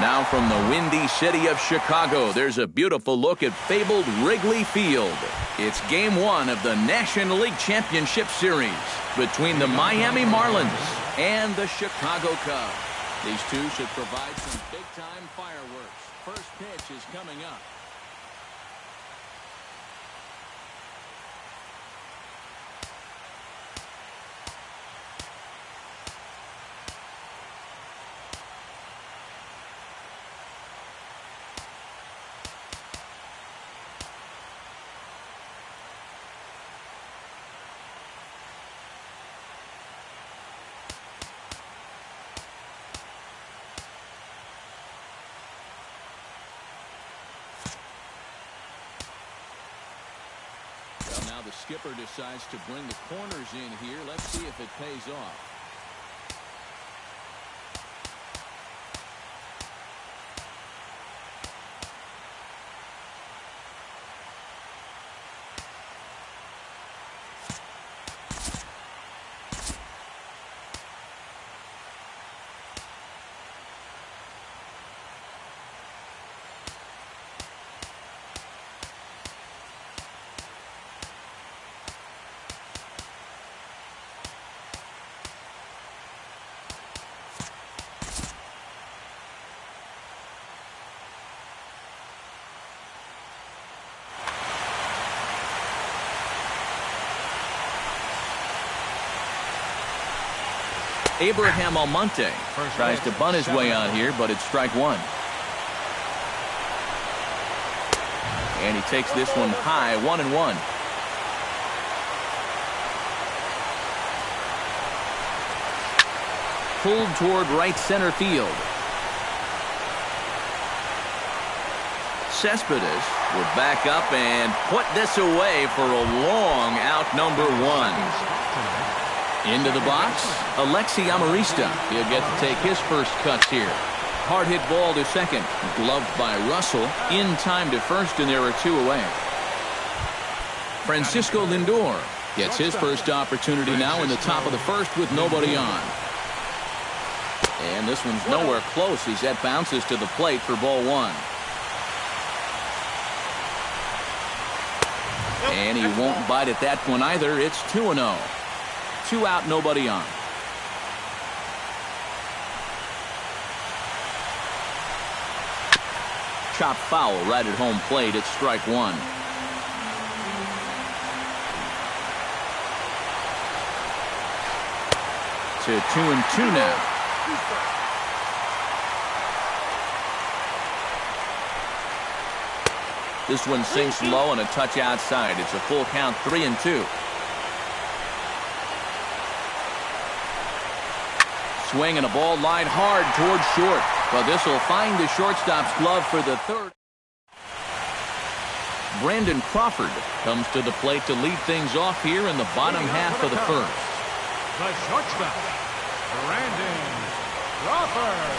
Now from the windy city of Chicago, there's a beautiful look at fabled Wrigley Field. It's Game 1 of the National League Championship Series between the Miami Marlins and the Chicago Cubs. These two should provide some big-time fireworks. First pitch is coming up. Now the skipper decides to bring the corners in here. Let's see if it pays off. Abraham Almonte tries to bunt his way out here, but it's strike one. And he takes this one high, 1-1. Pulled toward right center field. Cespedes will back up and put this away for a long out, number one. Into the box, Alexi Amarista. He'll get to take his first cuts here. Hard hit ball to second. Gloved by Russell. In time to first, and there are two away. Francisco Lindor gets his first opportunity now in the top of the first with nobody on. And this one's nowhere close as that bounces to the plate for ball one. And he won't bite at that one either. It's 2-0. 2 out, nobody on. Chop foul right at home plate. It's strike one. To 2-2 now. This one sinks low and a touch outside. It's a full count, 3-2. Swing and a ball line hard towards short. But this will find the shortstop's glove for the third. Brandon Crawford comes to the plate to lead things off here in the bottom half of the first. The shortstop, Brandon Crawford.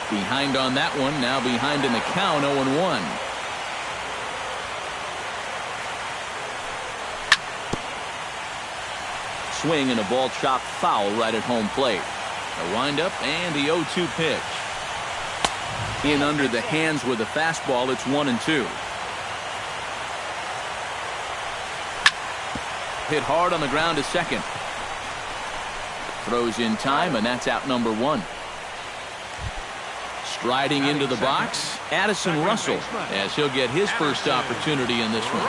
Behind on that one, now behind in the count, 0-1. swing and a ball chopped foul right at home plate. A windup and the 0-2 pitch. In under the hands with a fastball, it's 1-2. Hit hard on the ground to second. Throws in time, and that's out number 1. Striding into the box, Addison Russell, as he'll get his first opportunity in this one.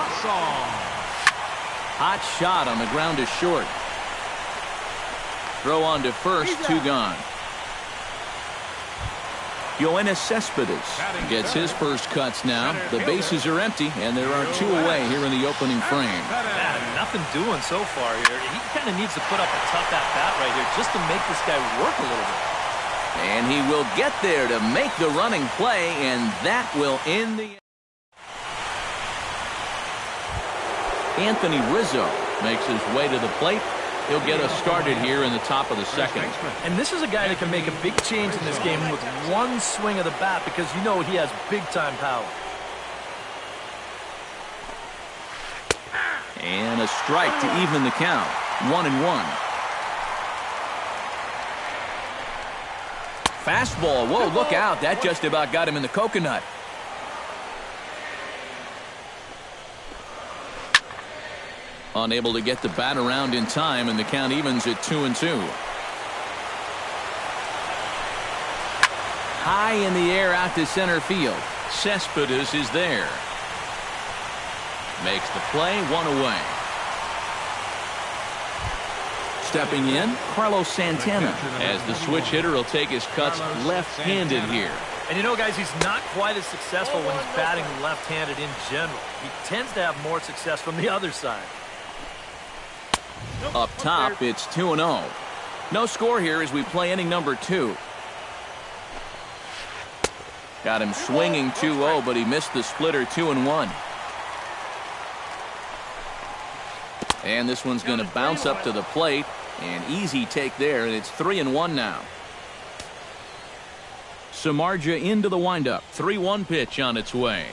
Hot shot on the ground to short. Throw on to first, 2 gone. Yoenis Cespedes gets his first cuts now. The bases are empty, and there are 2 away here in the opening frame. Yeah, nothing doing so far here. He kind of needs to put up a tough at-bat right here just to make this guy work a little bit. And he will get there to make the running play, and that will end the... Anthony Rizzo makes his way to the plate. He'll get us started here in the top of the second. And this is a guy that can make a big change in this game with one swing of the bat, because you know he has big-time power. And a strike to even the count. 1-1. Fastball. Whoa, look out. That just about got him in the coconut. Unable to get the bat around in time, and the count evens at 2-2. High in the air out to center field. Cespedes is there. Makes the play, 1 away. Stepping in, Carlos Santana, as the switch hitter will take his cuts left-handed here. And you know, guys, he's not quite as successful when he's batting left-handed in general. He tends to have more success from the other side. Up top, it's 2-0. No score here as we play inning number 2. Got him swinging 2-0, but he missed the splitter. 2-1. And this one's going to bounce up to the plate. An easy take there, and it's 3-1 now. Samardzija into the windup. 3-1 pitch on its way.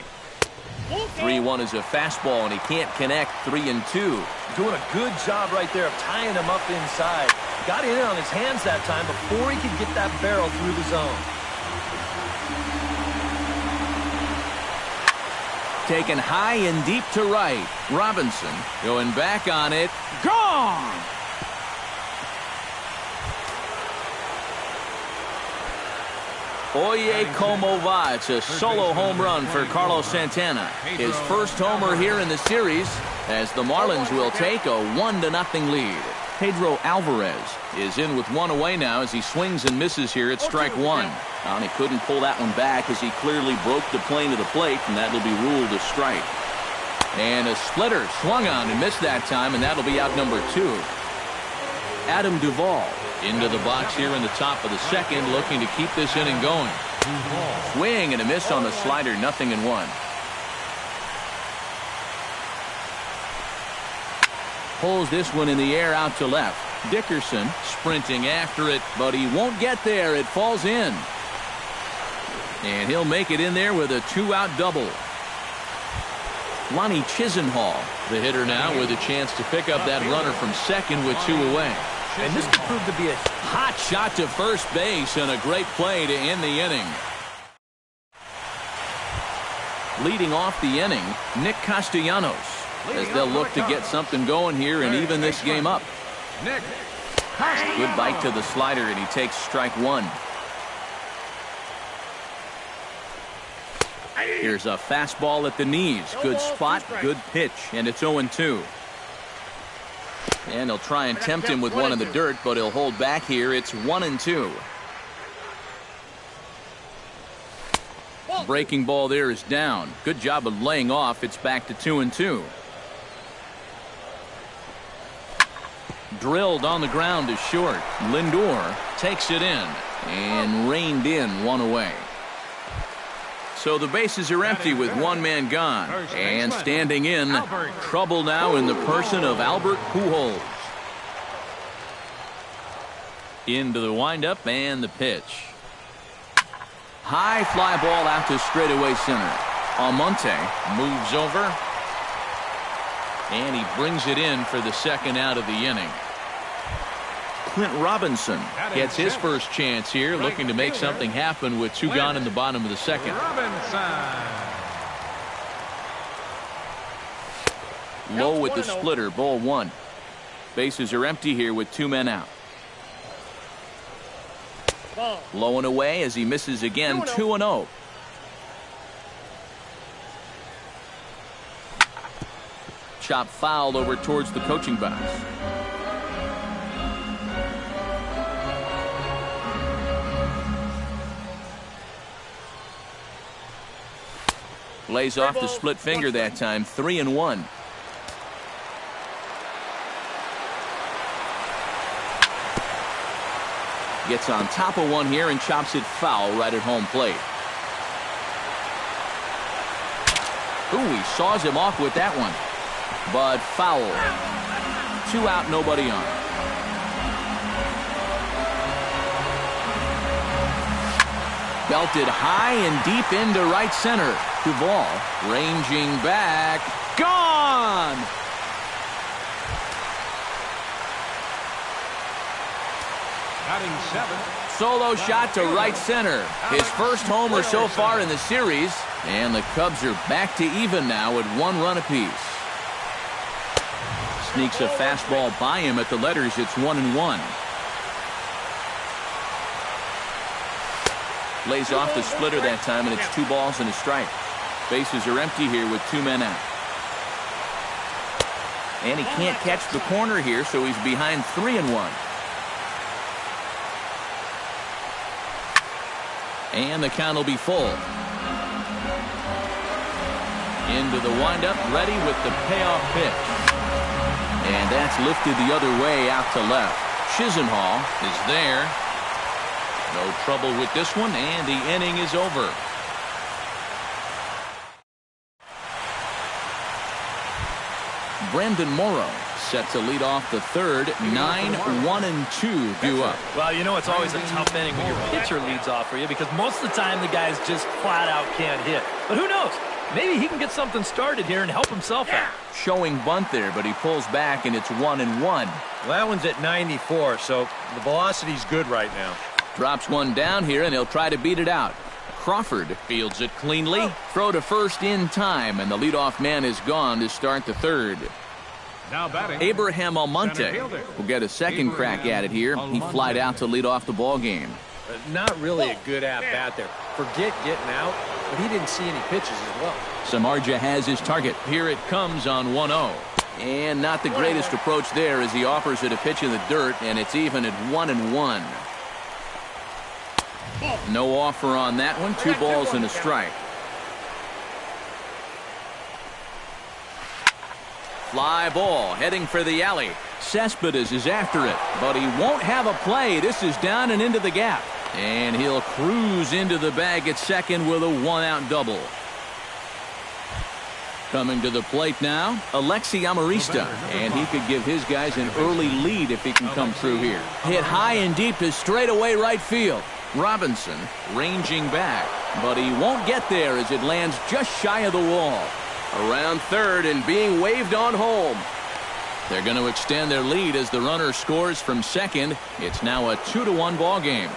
3-1 is a fastball, and he can't connect. 3-2. Doing a good job right there of tying him up inside. Got in on his hands that time before he could get that barrel through the zone. Taken high and deep to right. Robinson going back on it. Gone! Oye, como va. It's a solo home run for Carlos Santana. His first homer here in the series, as the Marlins will take a 1-0 lead. Pedro Alvarez is in with 1 away now as he swings and misses here at strike 1. And he couldn't pull that one back as he clearly broke the plane to the plate, and that'll be ruled a strike. And a splitter swung on and missed that time, and that'll be out number 2. Adam Duvall into the box here in the top of the second, looking to keep this inning going. Swing and a miss on the slider, 0-1. Pulls this one in the air out to left. Dickerson sprinting after it, but he won't get there. It falls in. And he'll make it in there with a 2-out double. Lonnie Chisenhall, the hitter now, with a chance to pick up that runner from second with 2 away. And this could prove to be a hot shot to first base, and a great play to end the inning. Leading off the inning, Nick Castellanos, as they'll look to get something going here and even this game up. Good bite to the slider, and he takes strike 1. Here's a fastball at the knees. Good spot, good pitch, and it's 0-2. And he'll try and tempt him with one in the dirt, but he'll hold back here. It's 1-2. Breaking ball there is down. Good job of laying off. It's back to 2-2. Drilled on the ground to short. Lindor takes it in and reined in 1 away. So the bases are empty with 1 man gone. And standing in, trouble now in the person of Albert Pujols. Into the windup and the pitch. High fly ball out to straightaway center. Almonte moves over. And he brings it in for the second out of the inning. Clint Robinson gets his first chance here, looking to make something happen with 2 gone in the bottom of the second. Low with the splitter, ball 1. Bases are empty here with 2 men out. Low and away as he misses again, 2-0. Chop foul over towards the coaching box. Lays off the split finger that time, 3-1. Gets on top of one here and chops it foul right at home plate. Ooh, he saws him off with that one. But foul. 2 out, nobody on. Belted high and deep into right center. Duvall ranging back. Gone! Batting 7. Solo shot to right center. His first homer so far in the series. And the Cubs are back to even now at 1 run apiece. Sneaks a fastball by him at the letters. It's 1-1. Lays off the splitter that time, and it's 2 balls and a strike. Bases are empty here with 2 men out. And he can't catch the corner here, so he's behind 3-1. And the count will be full. Into the windup, ready with the payoff pitch. And that's lifted the other way out to left. Chisenhall is there. No trouble with this one, and the inning is over. Brandon Morrow set to lead off the third. 9-1-2 due up. Well, you know it's always a tough inning when your pitcher leads off for you, because most of the time the guys just flat out can't hit. But who knows? Maybe he can get something started here and help himself out. Showing bunt there, but he pulls back, and it's 1-1. Well, that one's at 94, so the velocity's good right now. Drops one down here, and he'll try to beat it out. Crawford fields it cleanly. Throw to first in time, and the leadoff man is gone to start the third. Now batting, Abraham Almonte will get a second crack at it here. He flied out to lead off the ball game. Not really a good at-bat there. Forget getting out, but he didn't see any pitches as well. Samardzija has his target. Here it comes on 1-0. And not the greatest approach there as he offers it a pitch in the dirt, and it's even at 1-1. No offer on that one. 2 balls and a strike. Fly ball heading for the alley. Cespedes is after it, but he won't have a play. This is down and into the gap. And he'll cruise into the bag at second with a 1-out double. Coming to the plate now, Alexi Amarista. And he could give his guys an early lead if he can come through here. Hit high and deep to straightaway right field. Robinson ranging back, but he won't get there as it lands just shy of the wall. Around third and being waved on home. They're going to extend their lead as the runner scores from second. It's now a 2-1 ball game.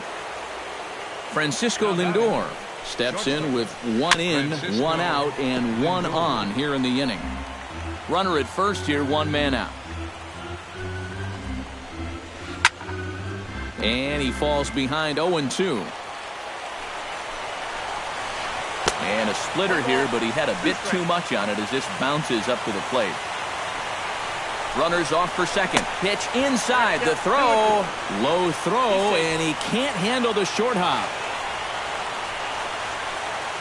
Francisco Lindor steps in with 1 in, 1 out, and 1 on here in the inning. Runner at first here, 1 man out. And he falls behind 0-2. And a splitter here, but he had a bit too much on it as this bounces up to the plate. Runners off for second. Pitch inside. The throw. Low throw, and he can't handle the short hop.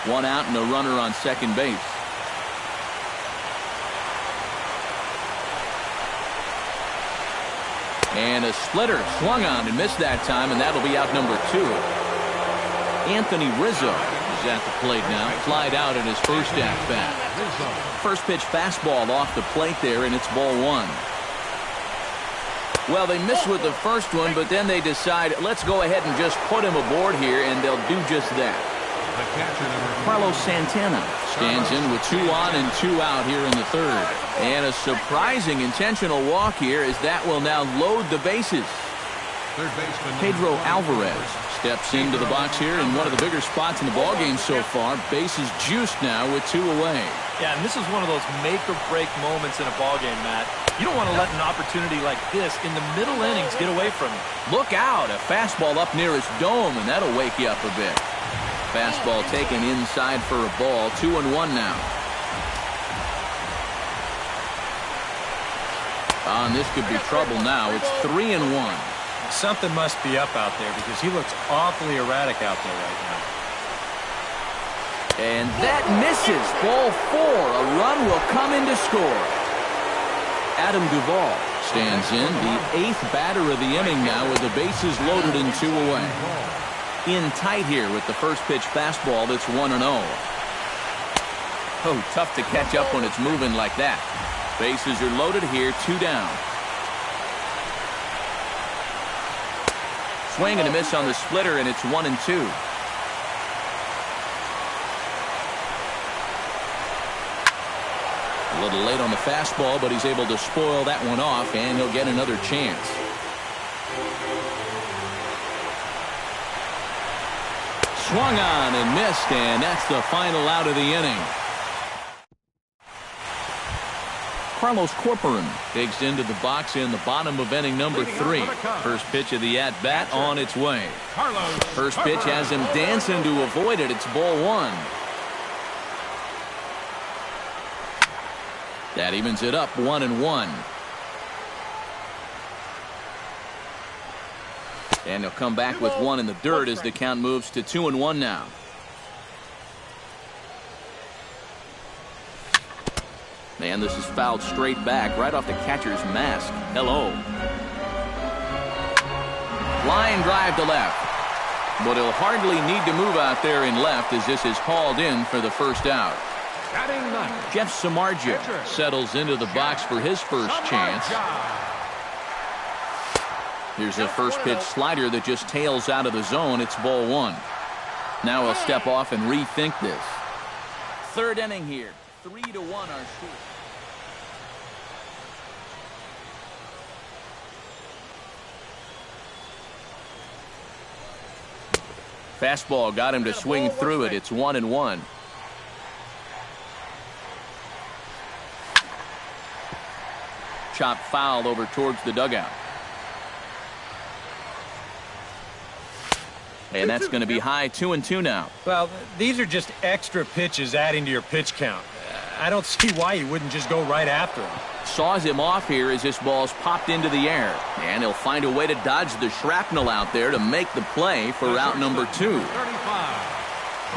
1 out and a runner on second base. And a splitter swung on and missed that time, and that'll be out number 2. Anthony Rizzo is at the plate now. Flied out in his first at-bat. First pitch fastball off the plate there, and it's ball 1. Well, they missed with the first one, but then they decide, let's go ahead and just put him aboard here, and they'll do just that. Carlos Santana stands in with 2 on and 2 out here in the third. And a surprising intentional walk here as that will now load the bases. Third baseman Pedro Alvarez steps into the box here in one of the bigger spots in the ballgame so far. Bases juiced now with 2 away. Yeah, and this is one of those make-or-break moments in a ballgame, Matt. You don't want to let an opportunity like this in the middle innings get away from you. Look out, a fastball up near his dome, and that'll wake you up a bit. Fastball taken inside for a ball. 2-1 now. And this could be trouble now. It's 3-1. Something must be up out there because he looks awfully erratic out there right now. And that misses. Ball 4. A run will come in to score. Adam Duvall stands in, the 8th batter of the inning now with the bases loaded and 2 away. In tight here with the first pitch fastball that's 1-0. Oh, tough to catch up when it's moving like that. Bases are loaded here, 2 down. Swing and a miss on the splitter, and it's 1-2. A little late on the fastball, but he's able to spoil that one off, and he'll get another chance. Swung on and missed, and that's the final out of the inning. Carlos Corcoran digs into the box in the bottom of inning number 3. First pitch of the at-bat on its way. First pitch has him dancing to avoid it. It's ball 1. That evens it up 1-1. And he'll come back with 1 in the dirt as the count moves to 2-1 now. And this is fouled straight back right off the catcher's mask. Hello. Line drive to left. But he'll hardly need to move out there in left as this is hauled in for the first out. Jeff Samardzija settles into the box for his first chance. Here's a first pitch slider that just tails out of the zone. It's ball 1. Now he'll step off and rethink this. Third inning here. 3-1 our score. Fastball got him to swing through it. It's 1-1. Chop foul over towards the dugout. And that's going to be high. 2-2 now. Well, these are just extra pitches adding to your pitch count. I don't see why you wouldn't just go right after him. Saws him off here as this ball's popped into the air. And he'll find a way to dodge the shrapnel out there to make the play for out number 2.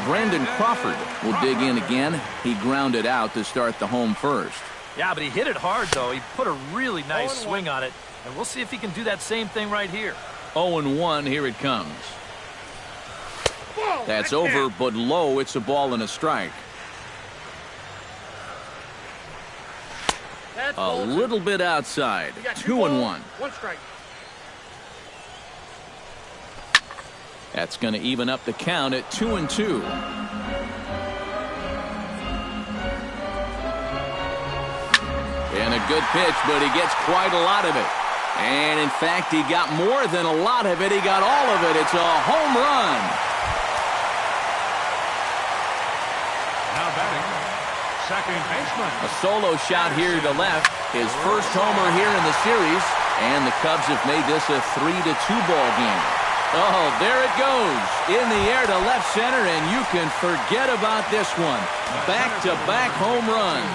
Brandon Crawford will dig in again. He grounded out to start the home first. Yeah, but he hit it hard, though. He put a really nice swing on it. And we'll see if he can do that same thing right here. 0-1, here it comes. That's over, but low. It's a ball and a strike. A little bit outside. 2-1. 1 strike. That's going to even up the count at 2-2. And a good pitch, but he gets quite a lot of it. And in fact, he got more than a lot of it. He got all of it. It's a home run. now batting, second baseman. A solo shot here to left. His first homer here in the series. And the Cubs have made this a 3-2 ball game. Oh, there it goes. In the air to left center, and you can forget about this one. Back-to-back home runs.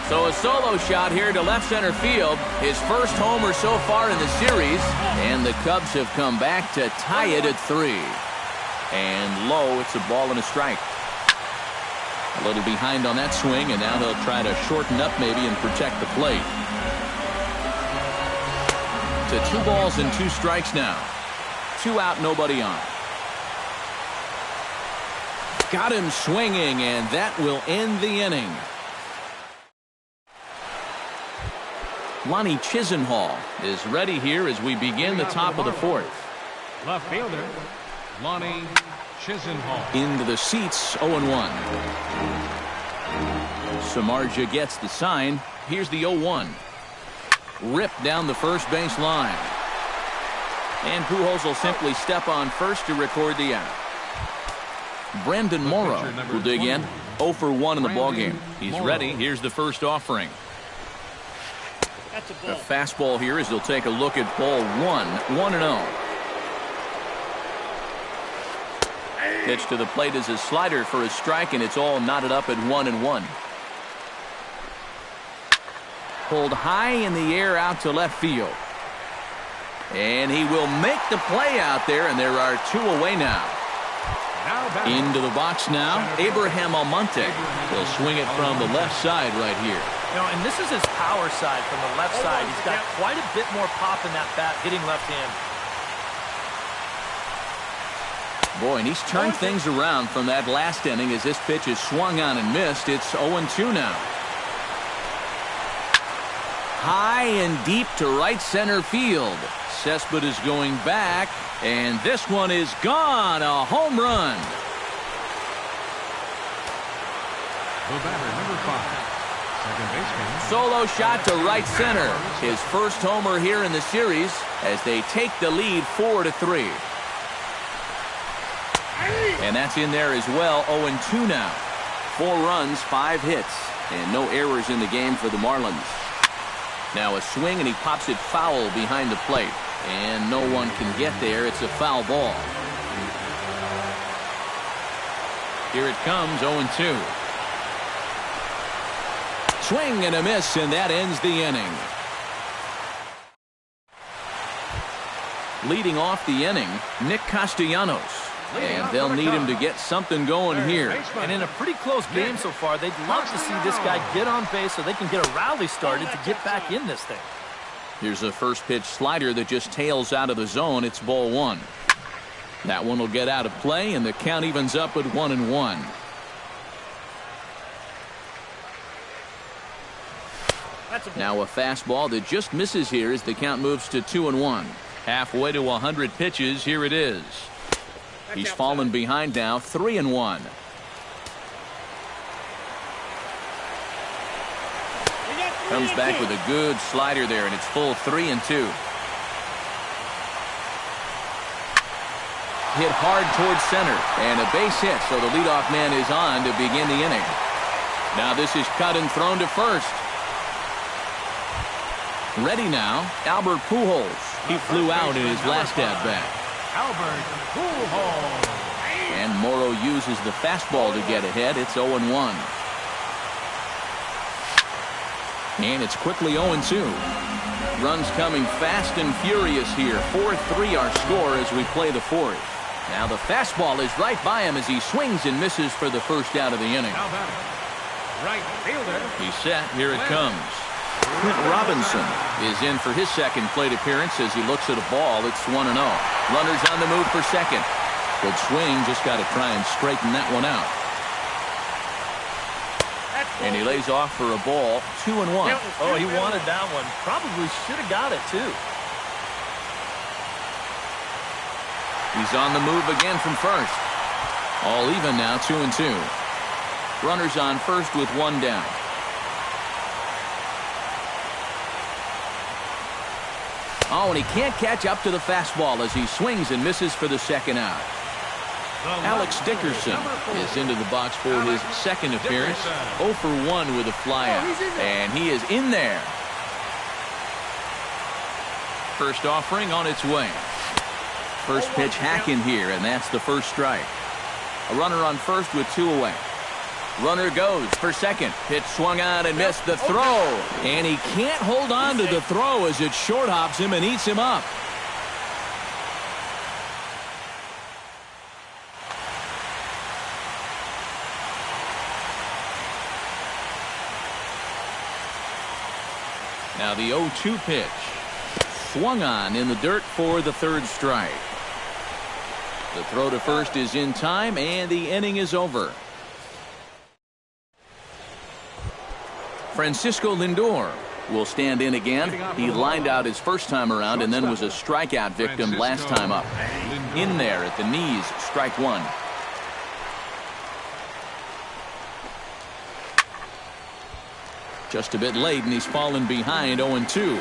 So a solo shot here to left center field. His first homer so far in the series. And the Cubs have come back to tie it at 3. And low, it's a ball and a strike. A little behind on that swing, and now he'll try to shorten up maybe and protect the plate. To 2 balls and 2 strikes now. 2 out, nobody on. Got him swinging, and that will end the inning. Lonnie Chisenhall is ready here as we begin the top of the 4th. Left fielder, Lonnie Chisenhall. Into the seats, 0-1. Samardzija gets the sign. Here's the 0-1. Ripped down the first base line. And Pujols will simply step on first to record the out. Brendan Morrow will dig in. 0 for 1 in the ballgame. He's ready. Here's the first offering. A fastball here as he'll take a look at ball 1. 1-0. Pitch to the plate is a slider for a strike, and it's all knotted up at 1-1. Pulled high in the air out to left field. And he will make the play out there, and there are 2 away now. Into the box now, Abraham Almonte. He'll swing it from the left side right here. And this is his power side from the left side. He's got quite a bit more pop in that bat, hitting left-handed. Boy, and he's turned things around from that last inning as this pitch is swung on and missed. It's 0-2 now. High and deep to right center field. Cespedes is going back, and this one is gone. A home run. The batter, number 5. Second baseman. Solo shot to right center. His first homer here in the series as they take the lead 4-3. And that's in there as well. 0-2 now. 4 runs, 5 hits, and no errors in the game for the Marlins. Now a swing, and he pops it foul behind the plate. And no one can get there. It's a foul ball. Here it comes, 0-2. Swing and a miss, and that ends the inning. Leading off the inning, Nick Castellanos. And they'll need him to get something going here. And in a pretty close game so far, they'd love to see this guy get on base so they can get a rally started to get back in this thing. Here's a first pitch slider that just tails out of the zone. It's ball 1. That one will get out of play, and the count evens up at 1-1. Now a fastball that just misses here as the count moves to 2-1. Halfway to 100 pitches. Here it is. He's fallen behind now, 3-1. Comes back with a good slider there, and it's full 3-2. Hit hard towards center, and a base hit, so the leadoff man is on to begin the inning. Now this is cut and thrown to first. Ready now, Albert Pujols. He flew out in his last at-bat. Albert Pujols. And Morrow uses the fastball to get ahead. It's 0-1. And it's quickly 0-2. Runs coming fast and furious here. 4-3 our score as we play the 4th. Now the fastball is right by him as he swings and misses for the first out of the inning. Right fielder. He's set. Here it comes. Clint Robinson is in for his second plate appearance as he looks at a ball. It's 1-0. Runners on the move for second. Good swing. Just got to try and straighten that one out. And he lays off for a ball. 2-1. Oh, he wanted that one. Probably should have got it, too. He's on the move again from first. All even now, 2-2. Runners on first with 1 down. Oh, and he can't catch up to the fastball as he swings and misses for the second out. Alex Dickerson is into the box for his second appearance. 0 for 1 with a flyout. And he is in there. First offering on its way. First pitch hack in here, and that's the first strike. A runner on first with 2 away. Runner goes for second. Pitch swung on and missed the throw. And he can't hold on to the throw as it short hops him and eats him up. Now the 0-2 pitch. Swung on in the dirt for the third strike. The throw to first is in time, and the inning is over. Francisco Lindor will stand in again. He lined out his first time around and then was a strikeout victim last time up. In there at the knees, strike 1. Just a bit late, and he's fallen behind 0-2.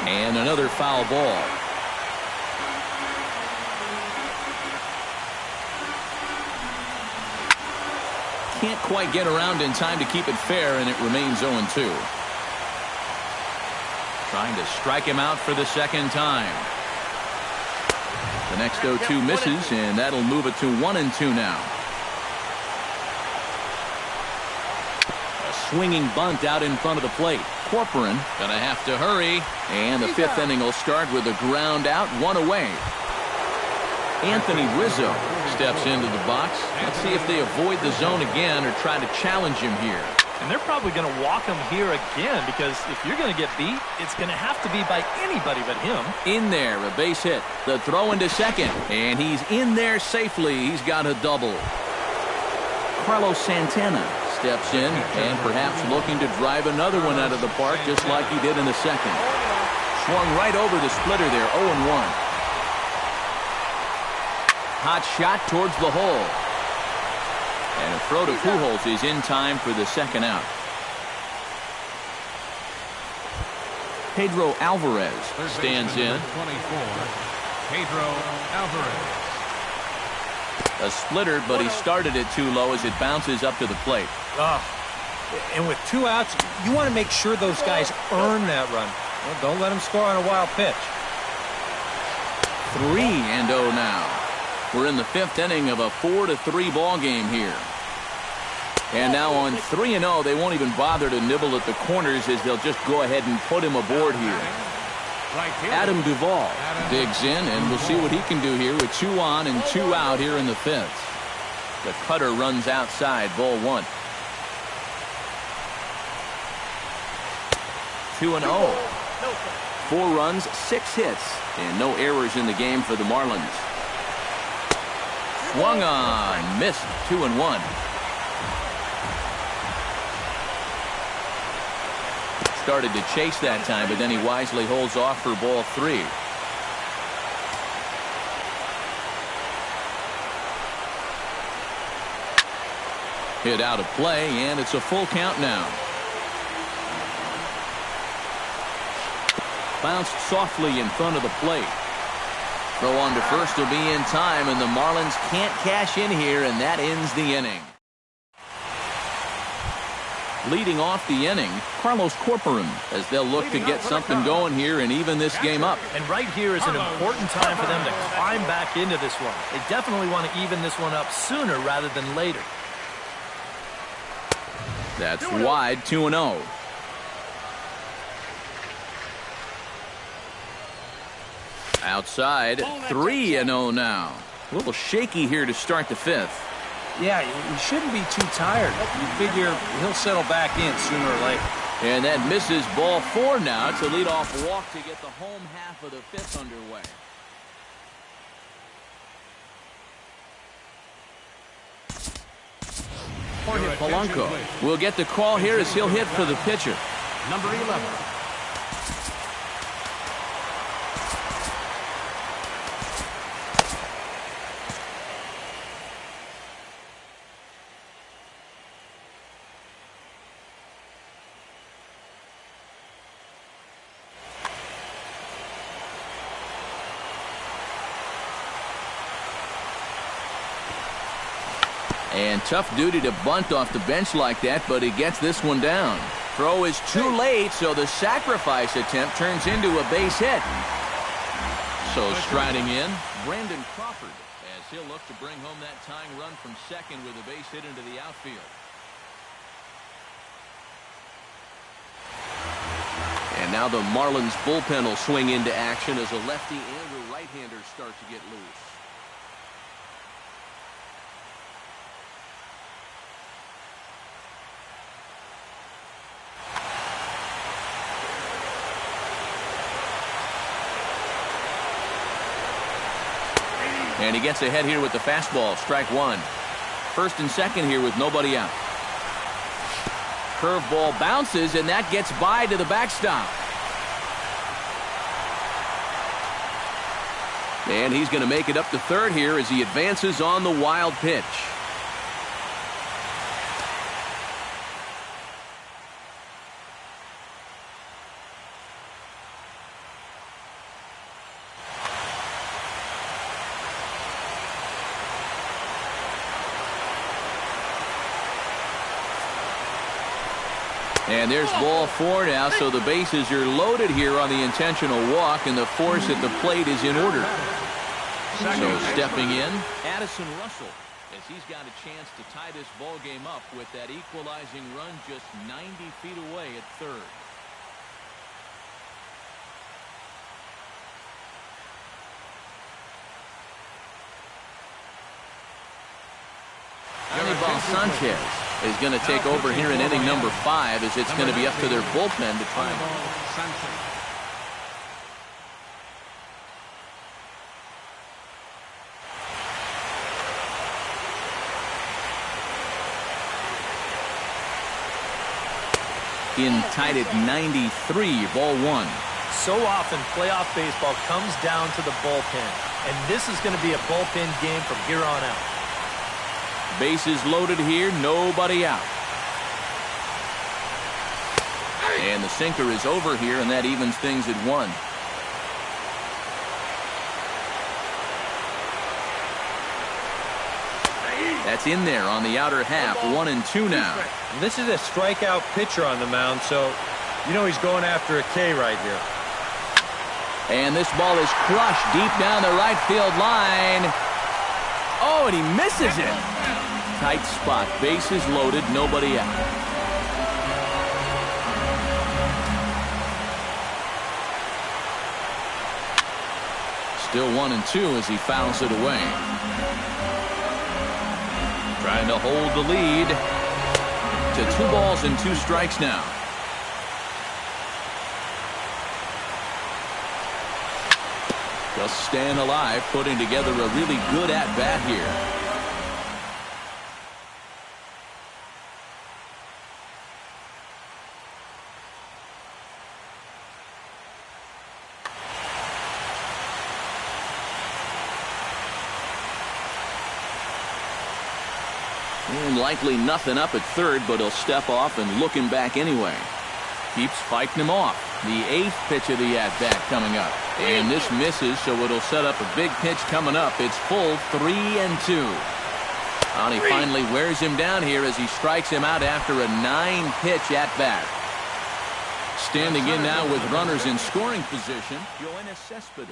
And another foul ball. Can't quite get around in time to keep it fair, and it remains 0-2. Trying to strike him out for the second time. The next 0-2 misses, and that'll move it to 1-2 now. A swinging bunt out in front of the plate. Corcoran gonna have to hurry, and the fifth inning will start with a ground out, one away. Anthony Rizzo steps into the box. Let's see if they avoid the zone again or try to challenge him here. And they're probably going to walk him here again, because if you're going to get beat, it's going to have to be by anybody but him. In there, a base hit. The throw into second, and he's in there safely. He's got a double. Carlos Santana steps in and perhaps looking to drive another one out of the park, just like he did in the second. Swung right over the splitter there, 0-1. Hot shot towards the hole. And a throw to Pujols is in time for the second out. Pedro Alvarez stands in. 24, Pedro Alvarez. A splitter, but he started it too low as it bounces up to the plate. And with 2 outs, you want to make sure those guys earn that run. Well, don't let them score on a wild pitch. 3-0 now. We're in the 5th inning of a 4-3 ball game here. And now on 3-0, they won't even bother to nibble at the corners, as they'll just go ahead and put him aboard here. Adam Duvall digs in, and we'll see what he can do here with 2 on and 2 out here in the 5th. The cutter runs outside, ball 1. 2-0. 4 runs, 6 hits, and no errors in the game for the Marlins. Swung on, missed, 2-1. Started to chase that time, but then he wisely holds off for ball 3. Hit out of play, and it's a full count now. Bounced softly in front of the plate. Throw on to first will be in time, and the Marlins can't cash in here, and that ends the inning. Leading off the inning, Carlos Corcoran, as they'll look to get something going here and even this game up. And right here is an important time for them to climb back into this one. They definitely want to even this one up sooner rather than later. That's wide, 2-0. Outside, 3-0 now. A little shaky here to start the 5th. Yeah, he shouldn't be too tired. You figure he'll settle back in sooner or later. And that misses, ball 4 now. It's a leadoff walk to get the home half of the 5th underway. Jorge Polanco will get the call here as he'll hit for the pitcher. Number 11. And tough duty to bunt off the bench like that, but he gets this one down. Throw is too late, so the sacrifice attempt turns into a base hit. So striding in, Brandon Crawford, as he'll look to bring home that tying run from second with a base hit into the outfield. And now the Marlins bullpen will swing into action as a lefty and a right-hander start to get loose. And he gets ahead here with the fastball, strike 1. First and second here with nobody out. Curveball bounces, and that gets by to the backstop. And he's going to make it up to third here as he advances on the wild pitch. And there's ball 4 now, so the bases are loaded here on the intentional walk, and the force at the plate is in order. So stepping in, Addison Russell, as he's got a chance to tie this ball game up with that equalizing run just 90 feet away at third. Anibal Sanchez is going to take over here in inning number 5, as it's going to be up to their bullpen to try and... in tied at 93, ball 1. So often playoff baseball comes down to the bullpen, and this is going to be a bullpen game from here on out. Bases loaded here, nobody out. And the sinker is over here, and that evens things at 1. That's in there on the outer half, 1-2 now. This is a strikeout pitcher on the mound, so you know he's going after a K right here. And this ball is crushed deep down the right field line. Oh, and he misses it. Tight spot, bases loaded, nobody out. Still 1-2 as he fouls it away. Trying to hold the lead to 2 balls and 2 strikes now. Just staying alive, putting together a really good at-bat here. And likely nothing up at third, but he'll step off and look him back anyway. Keeps fighting him off. The 8th pitch of the at-bat coming up. And this misses, so it'll set up a big pitch coming up. It's full 3-2. And he finally wears him down here as he strikes him out after a 9-pitch at-bat. Standing in now with runners in scoring position, Yoenis Cespedes.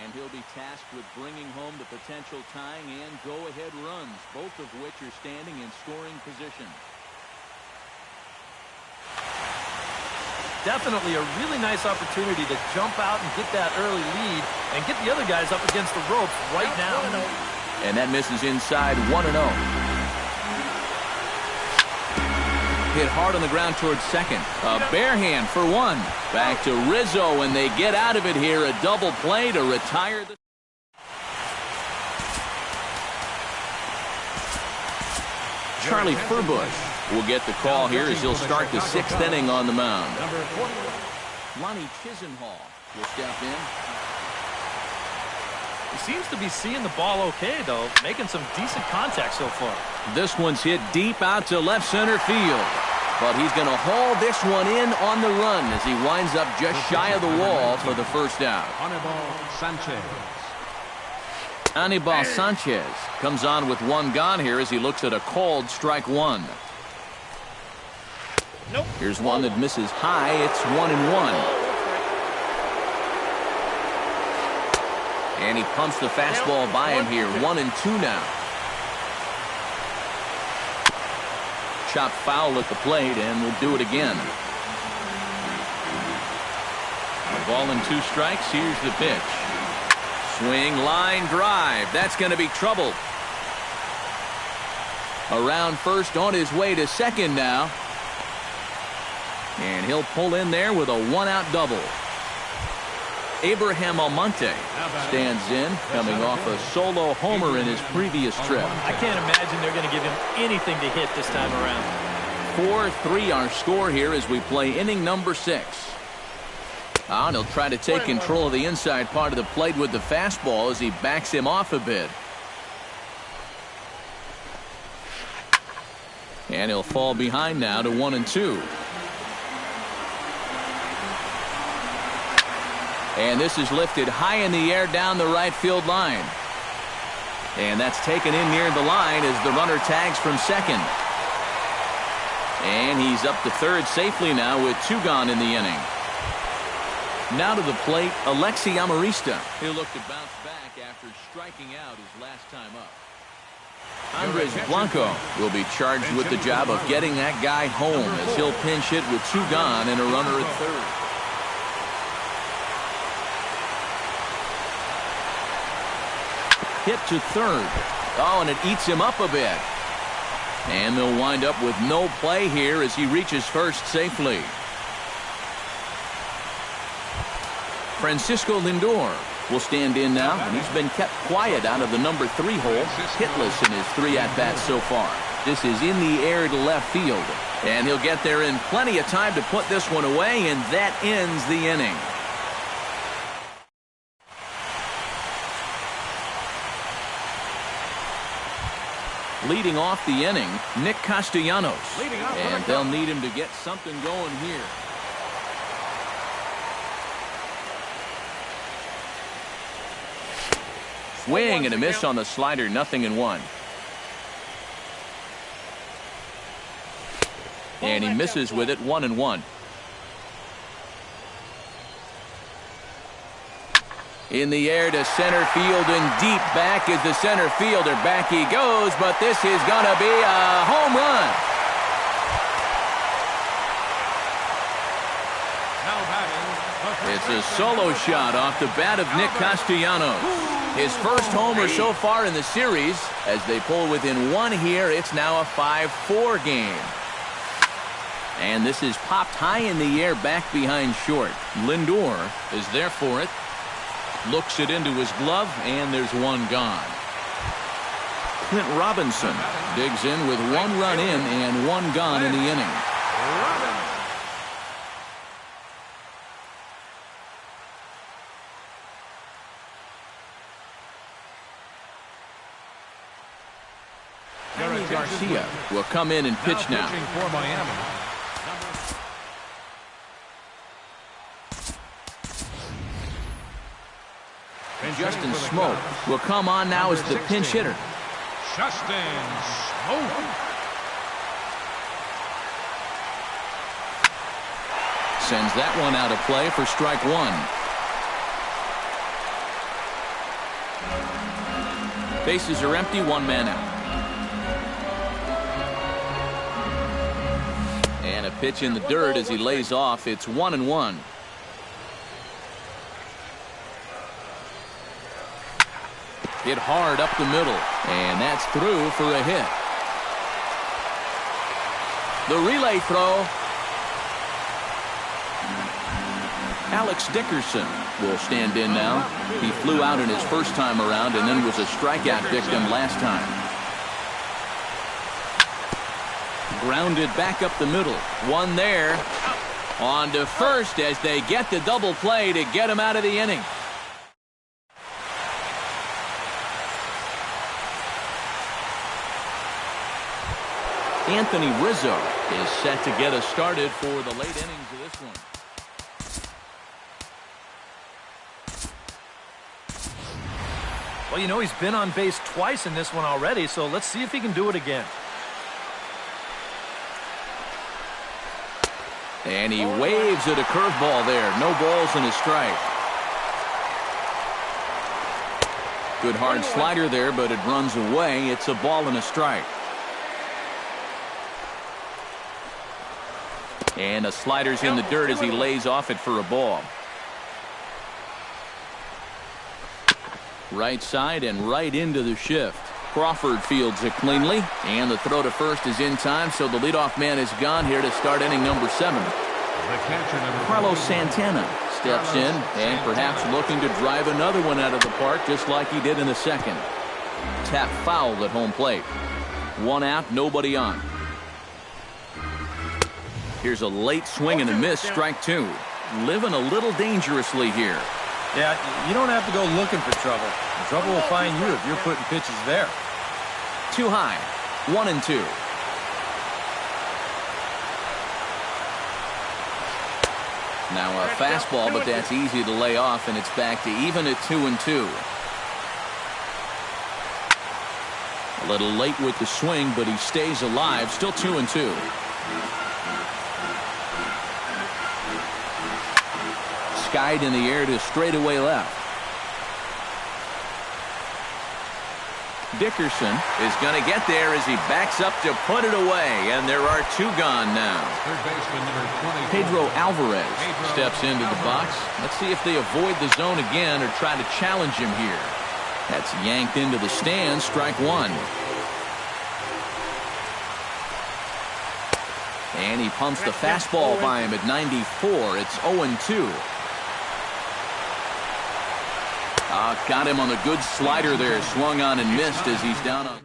And he'll be tasked with bringing home the potential tying and go-ahead runs, both of which are standing in scoring position. Definitely a really nice opportunity to jump out and get that early lead and get the other guys up against the ropes right now. And that misses inside, 1-0. Hit hard on the ground towards second. A bare hand for 1. Back to Rizzo, and they get out of it here. A double play to retire the... Charlie Furbush will get the call here as he'll start the 6th inning on the mound. Lonnie Chisenhall will step in. He seems to be seeing the ball okay, though, making some decent contact so far. This one's hit deep out to left center field. But he's going to haul this one in on the run as he winds up just shy of the wall for the first out. Anibal Sanchez comes on with 1 gone here as he looks at a called strike 1. Nope. Here's one that misses high. It's 1-1. And he pumps the fastball by him here. 1-2 now. Chop foul at the plate, and we'll do it again. A ball and 2 strikes. Here's the pitch. Swing, line drive. That's going to be trouble. Around first, on his way to second now. And he'll pull in there with a 1-out double. Abraham Almonte stands in, coming off a solo homer in his previous trip. I can't imagine they're going to give him anything to hit this time around. 4-3 our score here as we play inning number 6. And he'll try to take control of the inside part of the plate with the fastball as he backs him off a bit. And he'll fall behind now to 1-2. And this is lifted high in the air down the right field line. And that's taken in near the line as the runner tags from second. And he's up to third safely now with 2 gone in the inning. Now to the plate, Alexi Amarista. He'll look to bounce back after striking out his last time up. Andres Blanco will be charged with the job of getting that guy home as he'll pinch hit with 2 gone and a runner at third. Hit to third. Oh, and it eats him up a bit. And they'll wind up with no play here as he reaches first safely. Francisco Lindor will stand in now, and he's been kept quiet out of the number 3 hole, hitless in his 3 at-bats so far. This is in the air to left field, and he'll get there in plenty of time to put this one away, and that ends the inning. Leading off the inning, Nick Castellanos, and they'll need him to get something going here. Swing and a miss on the slider, 0-1. And he misses with it, 1-1. In the air to center field and deep back is the center fielder. Back he goes, but this is going to be a home run. It's a solo shot off the bat of Nick Castellanos. His first homer so far in the series. As they pull within 1 here, it's now a 5-4 game. And this is popped high in the air back behind short. Lindor is there for it. Looks it into his glove, and there's 1 gone. Clint Robinson digs in with 1 run in and 1 gone in the inning. Garcia will come in and pitch now. For Miami. Justin Smoke will come on now as the pinch hitter. Justin Smoke. Sends that one out of play for strike 1. Bases are empty, 1 man out. And a pitch in the dirt as he lays off. It's 1-1. Hit hard up the middle, and that's through for a hit. The relay throw. Alex Dickerson will stand in now. He flew out in his first time around and then was a strikeout victim last time. Grounded back up the middle. 1 there. On to first as they get the double play to get him out of the inning. Anthony Rizzo is set to get us started for the late innings of this one. Well, you know, he's been on base twice in this one already, so let's see if he can do it again. And he waves at a curveball there. No balls and a strike. Good hard slider there, but it runs away. It's a ball and a strike. And a slider's in the dirt as he lays off it for a ball. Right side and right into the shift. Crawford fields it cleanly, and the throw to first is in time, so the leadoff man is gone here to start inning number 7. Carlos Santana steps in and perhaps looking to drive another one out of the park just like he did in the second. Tap foul at home plate. 1 out, nobody on. Here's a late swing and a miss, strike 2. Living a little dangerously here. Yeah, you don't have to go looking for trouble. The trouble will find you if you're putting pitches there. Too high. 1-2. Now a fastball, but that's easy to lay off, and it's back to even at 2-2. A little late with the swing, but he stays alive. Still 2-2. Skied in the air to straightaway left. Dickerson is going to get there as he backs up to put it away, and there are two gone now. Third baseman number 24. Pedro Alvarez steps into the box. Let's see if they avoid the zone again or try to challenge him here. That's yanked into the stands, strike one. And he pumps the fastball by him at 94. It's 0-2. Got him on the good slider there. Swung on and missed as he's down on.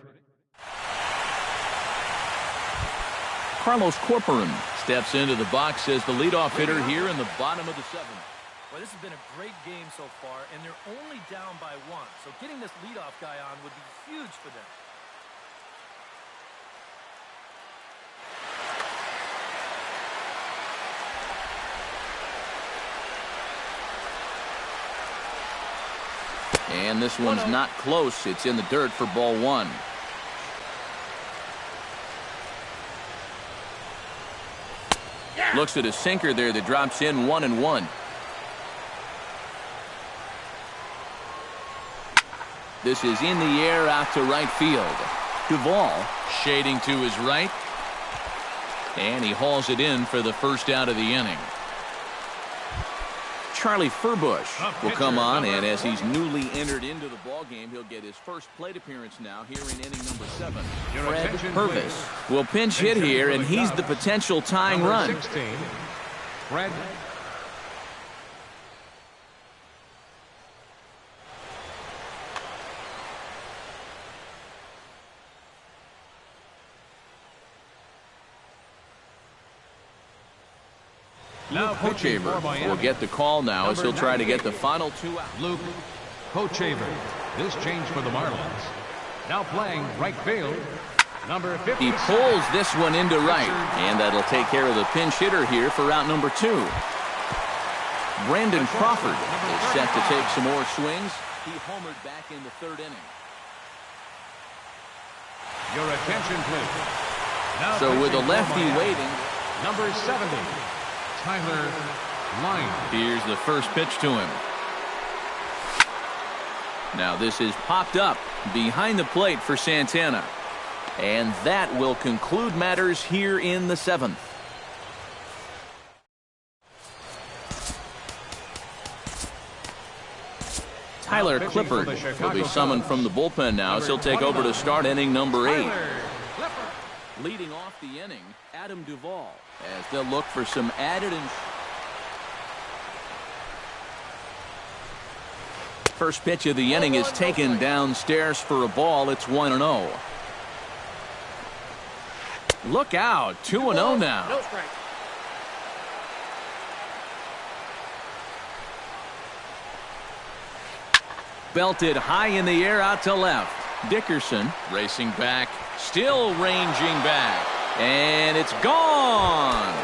Carlos Corcoran steps into the box as the leadoff hitter here in the bottom of the seventh. Well, this has been a great game so far, and they're only down by one. So getting this leadoff guy on would be huge for them. And this one's not close. It's in the dirt for ball one. Looks at a sinker there that drops in 1-1. This is in the air out to right field. Duvall shading to his right. And he hauls it in for the first out of the inning. Charlie Furbush will come on, and as he's newly entered into the ballgame, he'll get his first plate appearance now here in inning number 7. Fred Purvis will pinch hit here, and he's the potential tying run. 16, Fred. Luke Hochaver will get the call now as he'll try to get the final two out. Luke Hochaver. This change for the Marlins. Now playing right field. Number 50. He pulls this one into right, and that'll take care of the pinch hitter here for route number 2. Brandon Crawford is set to take some more swings. He homered back in the third inning. Your attention, please. Now so with a lefty waiting. Number 70. Tyler Line. Here's the first pitch to him. Now this is popped up behind the plate for Santana. And that will conclude matters here in the 7th. Tyler Clippard will be summoned from the bullpen now as he'll take over to start inning number 8. Leading off the inning, Adam Duvall, as they'll look for some added. First pitch of the inning is taken downstairs for a ball. It's 1-0. Look out, 2-0 now. No strike. Belted high in the air out to left. Dickerson racing back, still ranging back, and it's gone.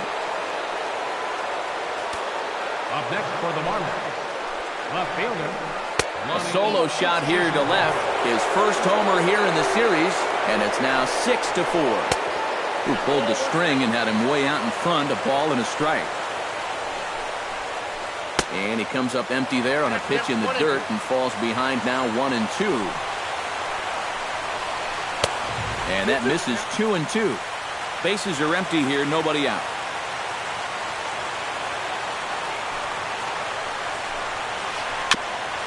Up next for the Marlins, left fielder. A solo shot here to left. His first homer here in the series, and it's now 6-4. Who pulled the string and had him way out in front, a ball and a strike. And he comes up empty there on a pitch in the dirt and falls behind now 1-2. And that misses 2-2. Bases are empty here, nobody out.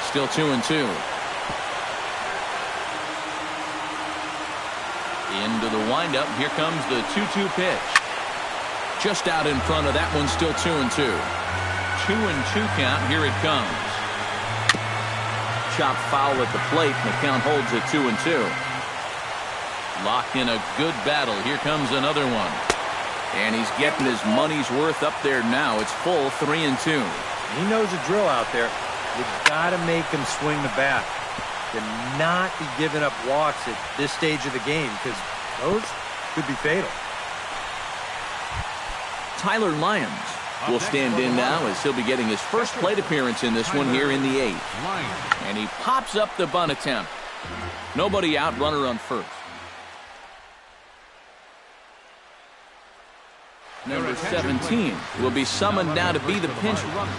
Still 2-2. Into the windup. Here comes the 2-2 pitch. Just out in front of that one, still 2-2. 2-2 count. Here it comes. Chop foul at the plate, and the count holds at 2-2. Locked in a good battle. Here comes another one. And he's getting his money's worth up there now. It's full 3-2. He knows the drill out there. You got to make him swing the bat. To not be giving up walks at this stage of the game, because those could be fatal. Tyler Lyons will stand in now as he'll be getting his first plate appearance in this one here in the 8th. And he pops up the bunt attempt. Nobody out, runner on first. Number 17 will be summoned now to be the pinch runner.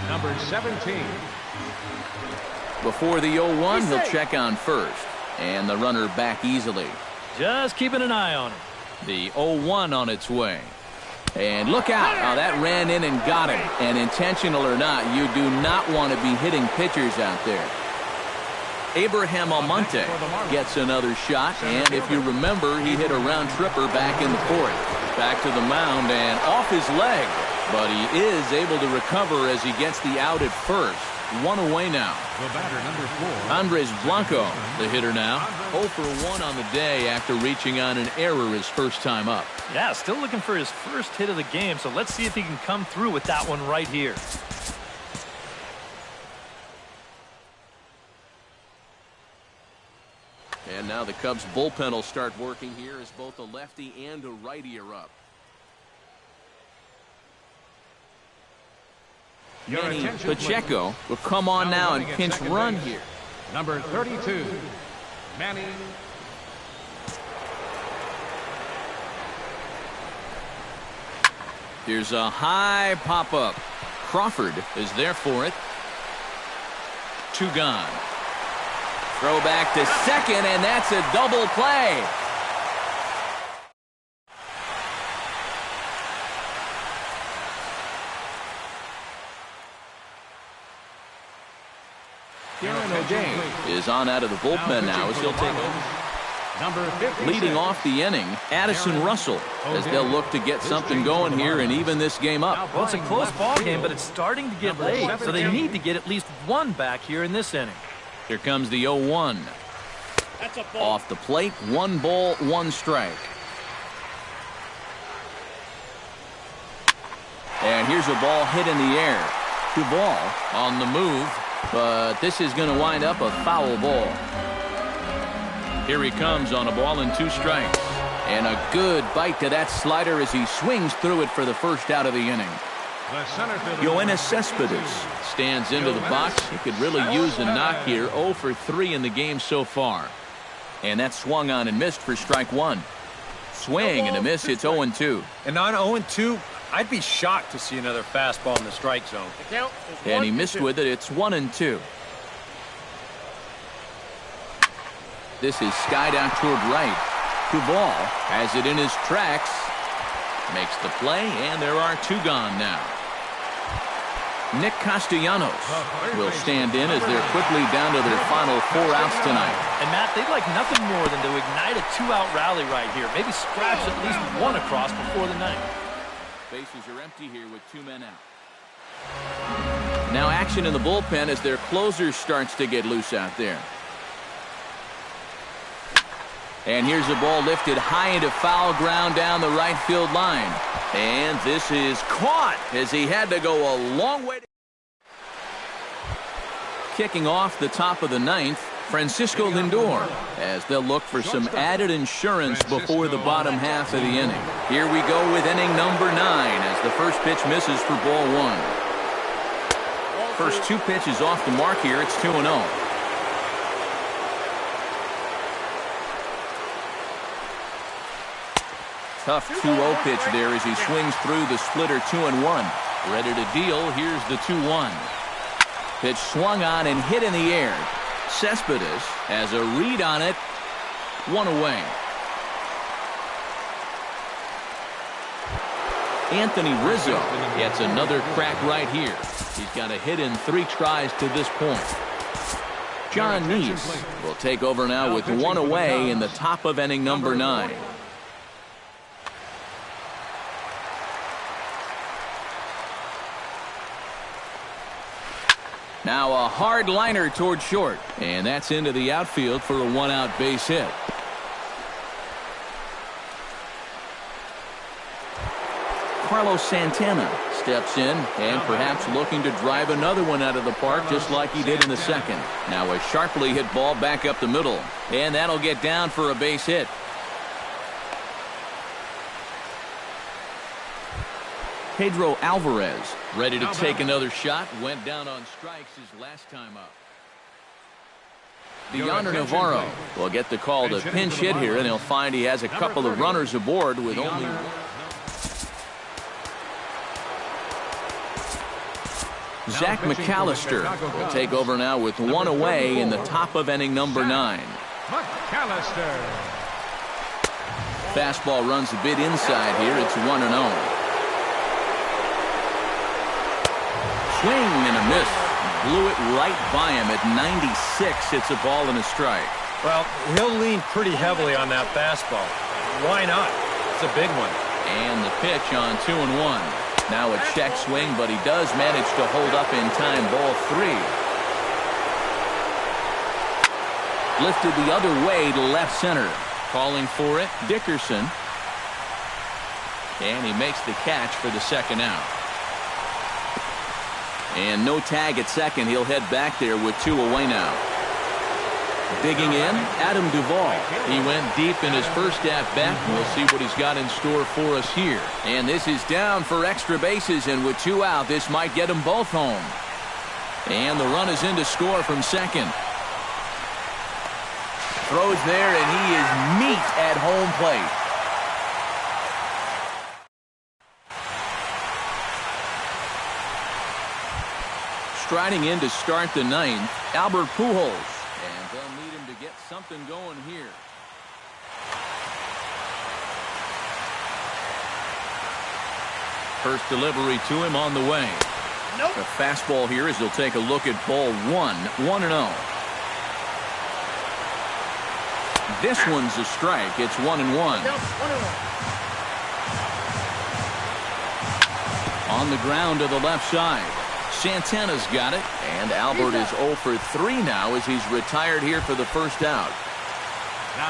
Number 17. Before the 0-1, he'll check on first. And the runner back easily. Just keeping an eye on him. The 0-1 on its way. And look out. Oh, that ran in and got him. And intentional or not, you do not want to be hitting pitchers out there. Abraham Almonte gets another shot. And if you remember, he hit a round tripper back in the fourth. Back to the mound and off his leg. But he is able to recover as he gets the out at first. One away now. The batter, number 4. Andres Blanco, the hitter now. 0 for 1 on the day after reaching on an error his first time up. Yeah, still looking for his first hit of the game, so let's see if he can come through with that one right here. And now the Cubs bullpen will start working here as both a lefty and a righty are up. Manny Pacheco will come on now and pinch run here. Number 32, Manny. Here's a high pop-up. Crawford is there for it. 2 gone. Throw back to second, and that's a double play. Kieran O'Day is on out of the bullpen now as he'll take over. Number 56. Leading off the inning, Addison Russell, as they'll look to get something going here and even this game up. Well, it's a close ball game, but it's starting to get late, so they need to get at least one back here in this inning. Here comes the 0-1. Off the plate, 1 ball, 1 strike. And here's a ball hit in the air. Duvall on the move, but this is going to wind up a foul ball. Here he comes on a ball and 2 strikes. And a good bite to that slider as he swings through it for the first out of the inning. Yoenis Cespedes stands into the box. He could really use a knock here. 0 for 3 in the game so far. And that swung on and missed for strike 1. Swing and a miss. It's 0-2. And on 0-2, I'd be shocked to see another fastball in the strike zone. And he missed with it. It's 1-2. This is skied out toward right. Duvall has it in his tracks. Makes the play, and there are 2 gone now. Nick Castellanos will stand in as they're quickly down to their final 4 outs tonight. And Matt, they'd like nothing more than to ignite a 2-out rally right here. Maybe scratch at least 1 across before the ninth. Bases are empty here with 2 men out. Now action in the bullpen as their closer starts to get loose out there. And here's a ball lifted high into foul ground down the right field line. And this is caught as he had to go a long way. Kicking off the top of the 9th, Francisco Lindor, as they'll look for some added insurance before the bottom half of the inning. Here we go with inning number 9 as the first pitch misses for ball 1. First 2 pitches off the mark here. It's 2-0. Tough 2-0 pitch there as he swings through the splitter 2-1. Ready to deal. Here's the 2-1. Pitch swung on and hit in the air. Cespedes has a read on it. 1 away. Anthony Rizzo gets another crack right here. He's got a hit in 3 tries to this point. John Neese will take over now with 1 away in the top of inning number 9. Now a hard liner toward short, and that's into the outfield for a 1-out base hit. Carlos Santana steps in and perhaps looking to drive another one out of the park just like he did in the second. Now a sharply hit ball back up the middle, and that'll get down for a base hit. Pedro Alvarez ready to take another shot. Went down on strikes his last time up. Deonder Navarro will get the call to pinch hit here, and he'll find he has a couple of runners aboard with only 1. Zach McAllister will take over now with one away in the top of inning number 9. McAllister. Fastball runs a bit inside here. It's 1-0. Swing and a miss. Blew it right by him at 96. It's a ball and a strike. Well, he'll lean pretty heavily on that fastball. Why not? It's a big one. And the pitch on 2-1. Now a check swing, but he does manage to hold up in time. Ball 3. Lifted the other way to left center. Calling for it, Dickerson. And he makes the catch for the second out. And no tag at second. He'll head back there with 2 away now. Digging in, Adam Duvall. He went deep in his first at-bat. We'll see what he's got in store for us here. And this is down for extra bases, and with 2 out, this might get them both home. And the run is in to score from second. Throws there, and he is meat at home plate. Striding in to start the 9th, Albert Pujols. And they'll need him to get something going here. First delivery to him on the way. Nope. The fastball here as he'll take a look at ball 1, 1-0. This one's a strike. It's 1-1. On the ground to the left side. Santana's got it, and Albert is 0 for 3 now as he's retired here for the first out.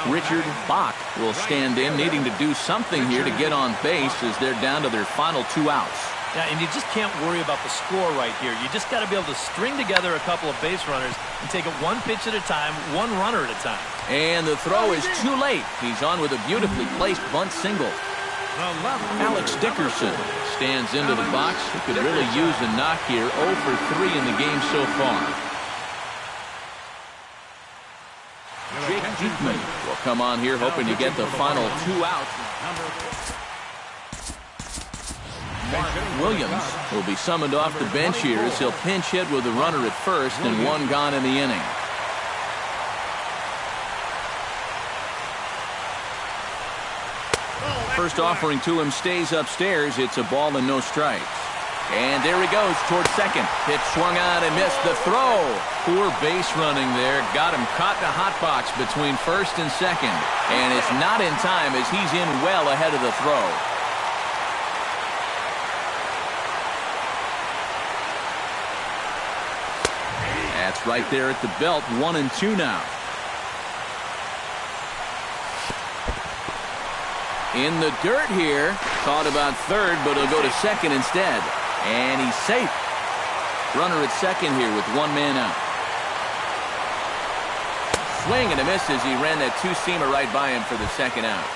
Richard Bach will stand in, needing to do something here to get on base as they're down to their final 2 outs. Yeah, and you just can't worry about the score right here. You just got to be able to string together a couple of base runners and take it 1 pitch at a time, 1 runner at a time. And the throw is too late. He's on with a beautifully placed bunt single. Alex Dickerson stands into the box. He could really use a knock here. 0 for 3 in the game so far. Jake Diekman will come on here hoping to get the final 2 outs. Mark Williams will be summoned off the bench here as he'll pinch hit with a runner at first and 1 gone in the inning. First offering to him stays upstairs. It's a ball and no strikes. And there he goes towards second. Pitch swung on and missed the throw. Poor base running there. Got him caught in a hot box between first and second. And it's not in time as he's in well ahead of the throw. That's right there at the belt. 1-2 now. In the dirt here. Thought about third, but he'll go to second instead. And he's safe. Runner at second here with 1 man out. Swing and a miss as he ran that 2-seamer right by him for the second out.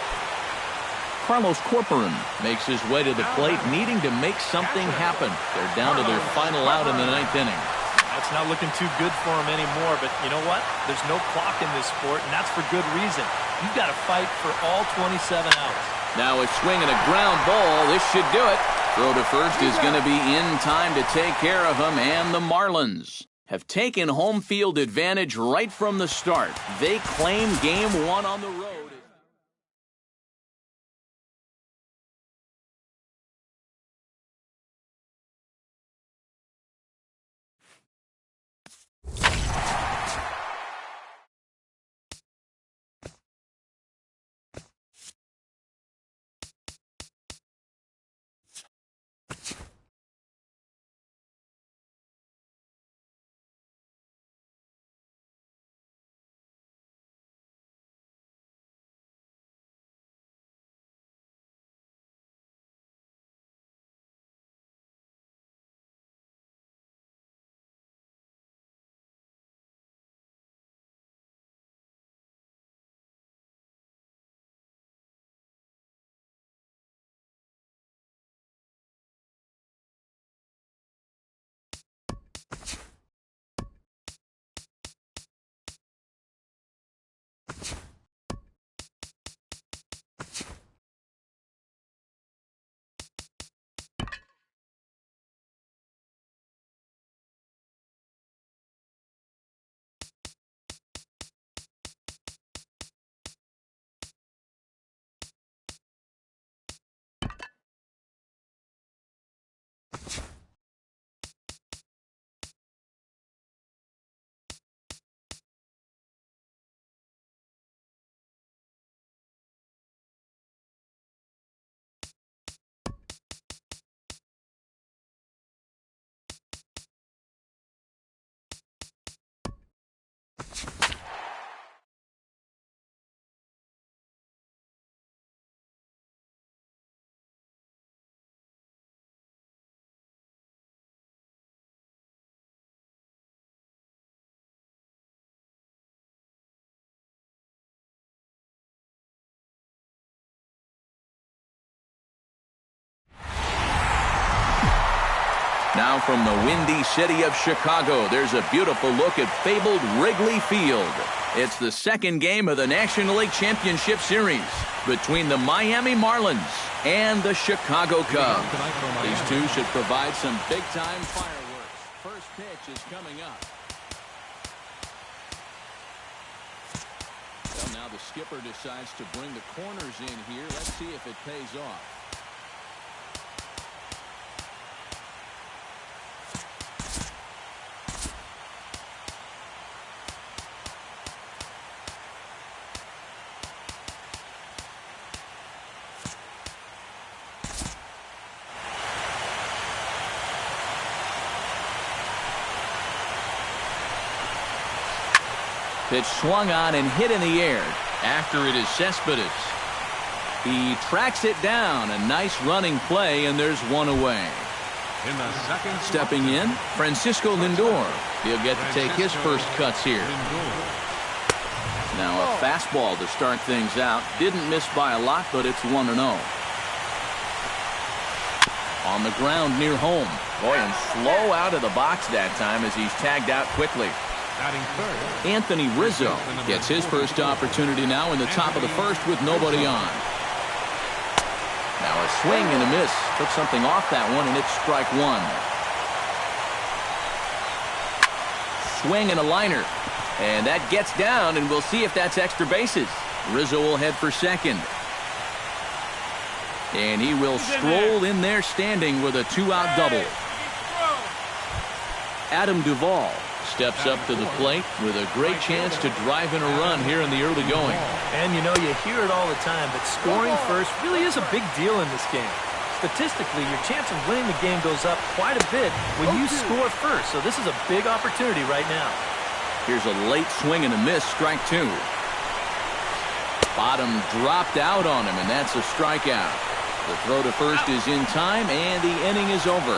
Carlos Corporan makes his way to the plate, needing to make something happen. They're down to their final out in the 9th inning. That's not looking too good for him anymore, but you know what? There's no clock in this sport, and that's for good reason. You've got to fight for all 27 outs. Now a swing and a ground ball. This should do it. Throw to first is going to be in time to take care of him, and the Marlins have taken home field advantage right from the start. They claim game 1 on the road. Now from the windy city of Chicago, there's a beautiful look at fabled Wrigley Field. It's the second game of the National League Championship Series between the Miami Marlins and the Chicago Cubs. These two should provide some big-time fireworks. First pitch is coming up. Well, now the skipper decides to bring the corners in here. Let's see if it pays off. Pitch swung on and hit in the air. After it is Cespedes. He tracks it down. A nice running play, and there's one away. In the second, stepping in, Francisco Lindor. He'll get to take his first cuts here. Now a fastball to start things out. Didn't miss by a lot, but it's 1-0. On the ground near home. Boy, and slow out of the box that time as he's tagged out quickly. Anthony Rizzo gets his first opportunity now in the top of the first with nobody on. Now a swing and a miss. Took something off that one, and it's strike one. Swing and a liner. And that gets down, and we'll see if that's extra bases. Rizzo will head for second. And he will stroll in there standing with a two-out double. Adam Duvall steps up to the plate with a great chance to drive in a run here in the early going. And you know, you hear it all the time, but scoring first really is a big deal in this game. Statistically, your chance of winning the game goes up quite a bit when you score first. So this is a big opportunity right now. Here's a late swing and a miss, strike two. Bottom dropped out on him, and that's a strikeout. The throw to first is in time, and the inning is over.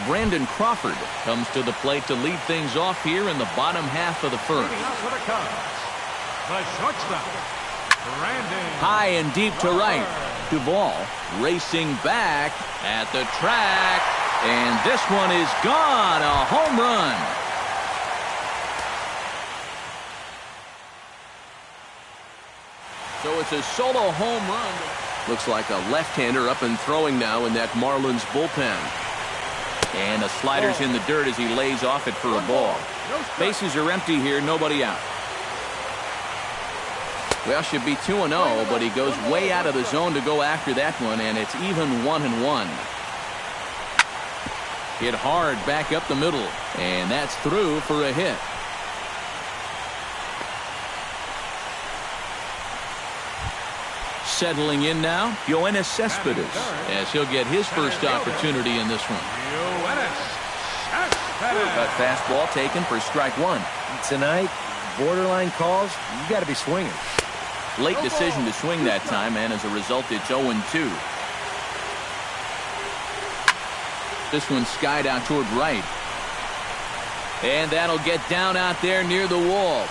Brandon Crawford comes to the plate to lead things off here in the bottom half of the first. High and deep to right. Duvall racing back at the track. And this one is gone. A home run. So it's a solo home run. Looks like a left-hander up and throwing now in that Marlins bullpen. And a slider's in the dirt as he lays off it for a ball. Bases are empty here, nobody out. Well, should be 2-0, but he goes way out of the zone to go after that one, and it's even 1-1. Hit hard back up the middle, and that's through for a hit. Settling in now, Yoenis Cespedes, as he'll get his first opportunity in this one. A fastball taken for strike one. Tonight, borderline calls, you got to be swinging. Late decision to swing that time, and as a result, it's 0-2. This one skied out toward right. And that'll get down out there near the wall.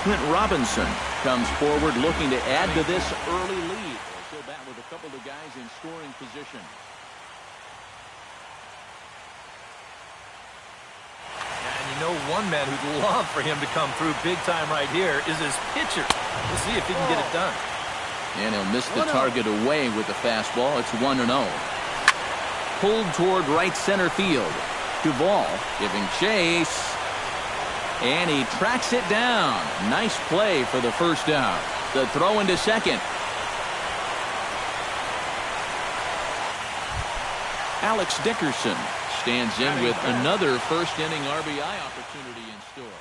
Clint Robinson comes forward looking to add to this early lead. He'll bat with a couple of guys in scoring position. And you know, one man who'd love for him to come through big time right here is his pitcher. We'll see if he can get it done. And he'll miss the target away with the fastball. It's 1-0. Pulled toward right center field. Duvall giving chase. And he tracks it down. Nice play for the first out. The throw into second. Alex Dickerson stands in with another first inning RBI opportunity in store.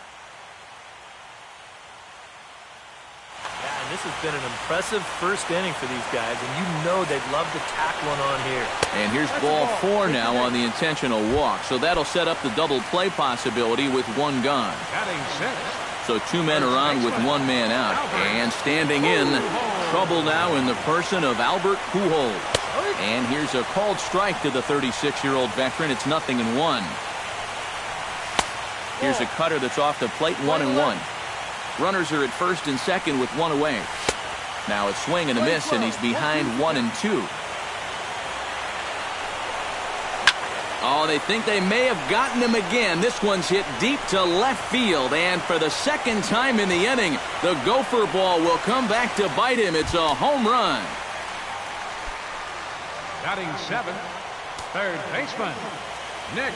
Yeah, and this has been an impressive first inning for these guys, and you know they'd love to tack one on here. And here's ball four now on the intentional walk. So that'll set up the double play possibility with one gone. So two men are on with one man out. And standing in, trouble now in the person of Albert Pujols. And here's a called strike to the 36-year-old veteran. It's 0-1. Here's a cutter that's off the plate, 1-1. Runners are at first and second with one away. Now a swing and a miss, and he's behind 1-2. Oh, they think they may have gotten him again. This one's hit deep to left field, and for the second time in the inning, the gopher ball will come back to bite him. It's a home run. Batting 7th, third baseman, Nick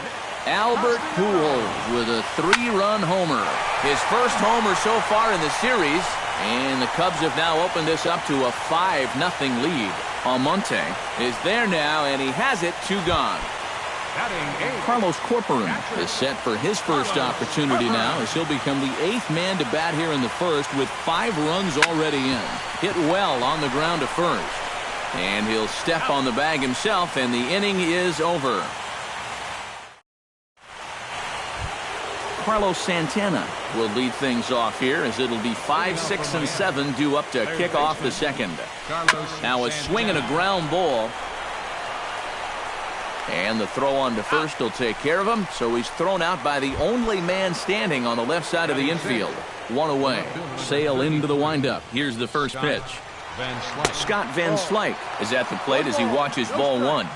Albert Pujols with a 3-run homer. His first homer so far in the series, and the Cubs have now opened this up to a 5-0 lead. Almonte is there now, and he has it, 2 gone. Carlos Corcoran is set for his first opportunity now, as he'll become the 8th man to bat here in the first with 5 runs already in. Hit well on the ground to first. And he'll step on the bag himself, and the inning is over. Carlos Santana will lead things off here, as it'll be 5, 6, and 7 due up to kick off the second. Now a swing and a ground ball. And the throw on to first will take care of him, so he's thrown out by the only man standing on the left side of the infield. 1 away. Sale into the windup. Here's the first pitch. Scott Van Slyke is at the plate as he watches ball 1.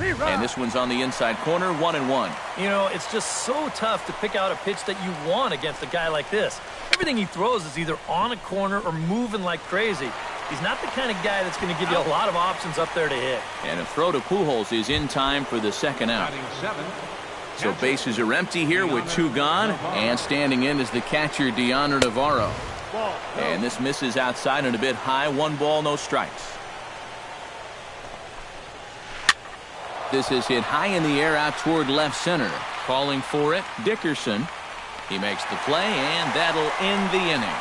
And this one's on the inside corner, 1-1. You know, it's just so tough to pick out a pitch that you want against a guy like this. Everything he throws is either on a corner or moving like crazy. He's not the kind of guy that's going to give you a lot of options up there to hit. And a throw to Pujols is in time for the second out. So bases are empty here with 2 gone, and standing in is the catcher, Deandre Navarro. And this misses outside and a bit high. 1 ball, no strikes. This is hit high in the air out toward left center. Calling for it, Dickerson. He makes the play, and that'll end the inning.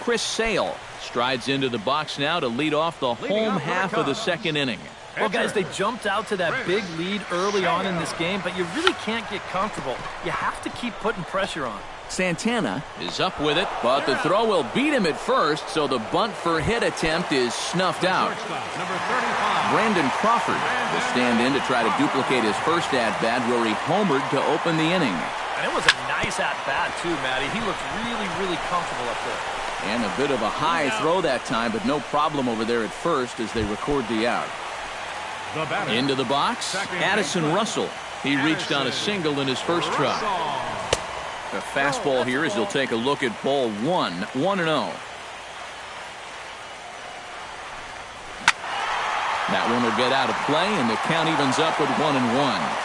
Chris Sale strides into the box now to lead off the home half of the second inning. Well, guys, they jumped out to that big lead early on in this game, but you really can't get comfortable. You have to keep putting pressure on. Santana is up with it, but the throw will beat him at first, so the bunt for hit attempt is snuffed out. Brandon Crawford will stand in to try to duplicate his first at-bat where he homered to open the inning. And it was a nice at-bat, too, Matty. He looked really, really comfortable up there. And a bit of a high throw that time, but no problem over there at first as they record the out. Into the box, Addison Russell. He reached on a single in his first try. A fastball here as he'll take a look at ball 1, 1-0. That one will get out of play, and the count evens up with 1-1.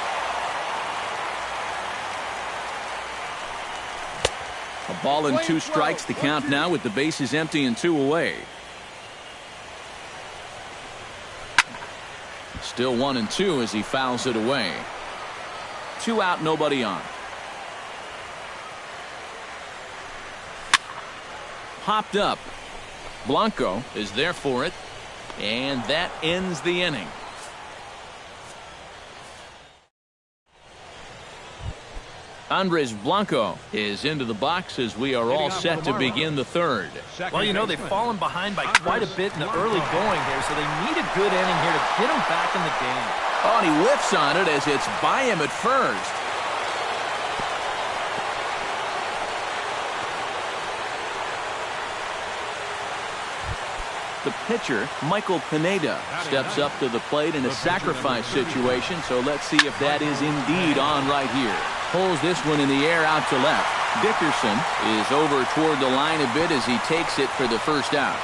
A ball and 2 strikes, the count now with the bases empty and 2 away. Still 1-2 as he fouls it away. 2 out, nobody on. Popped up. Blanco is there for it, and that ends the inning. Andres Blanco is into the box as we are all set to begin the third. Well, you know, they've fallen behind by quite a bit in the early going here, so they need a good inning here to get them back in the game. Oh, and he whiffs on it as it's by him at first. The pitcher, Michael Pineda, steps up to the plate in a sacrifice situation, so let's see if that is indeed on right here. Pulls this one in the air out to left. Dickerson is over toward the line a bit as he takes it for the first out.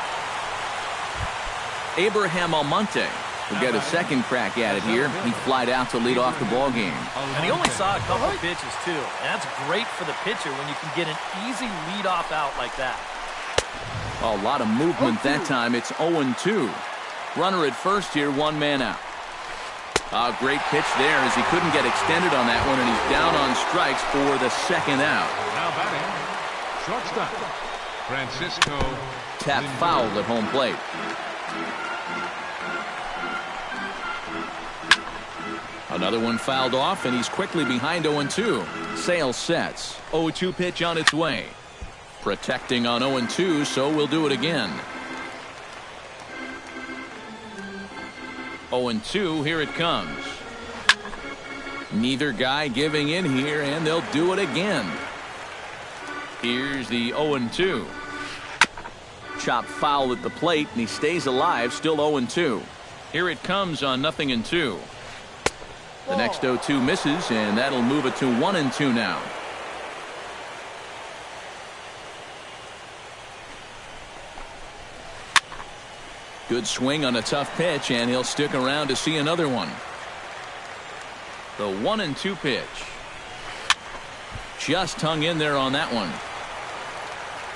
Abraham Almonte will get a second crack at it here. He flied out to lead off the ball game. And he only saw a couple pitches, too. And that's great for the pitcher when you can get an easy leadoff out like that. A lot of movement that time. It's 0-2. Runner at first here, 1 man out. A great pitch there as he couldn't get extended on that one, and he's down on strikes for the second out. Now batting, shortstop, Francisco. Tap foul at home plate. Another one fouled off, and he's quickly behind 0-2. Sale sets. 0-2 pitch on its way. Protecting on 0-2, so we'll do it again. 0-2, here it comes. Neither guy giving in here, and they'll do it again. Here's the 0-2. Chop foul at the plate, and he stays alive, still 0-2. Here it comes on 0-2. The next 0-2 misses, and that'll move it to 1-2 now. Good swing on a tough pitch, and he'll stick around to see another one. The 1-2 pitch. Just hung in there on that one.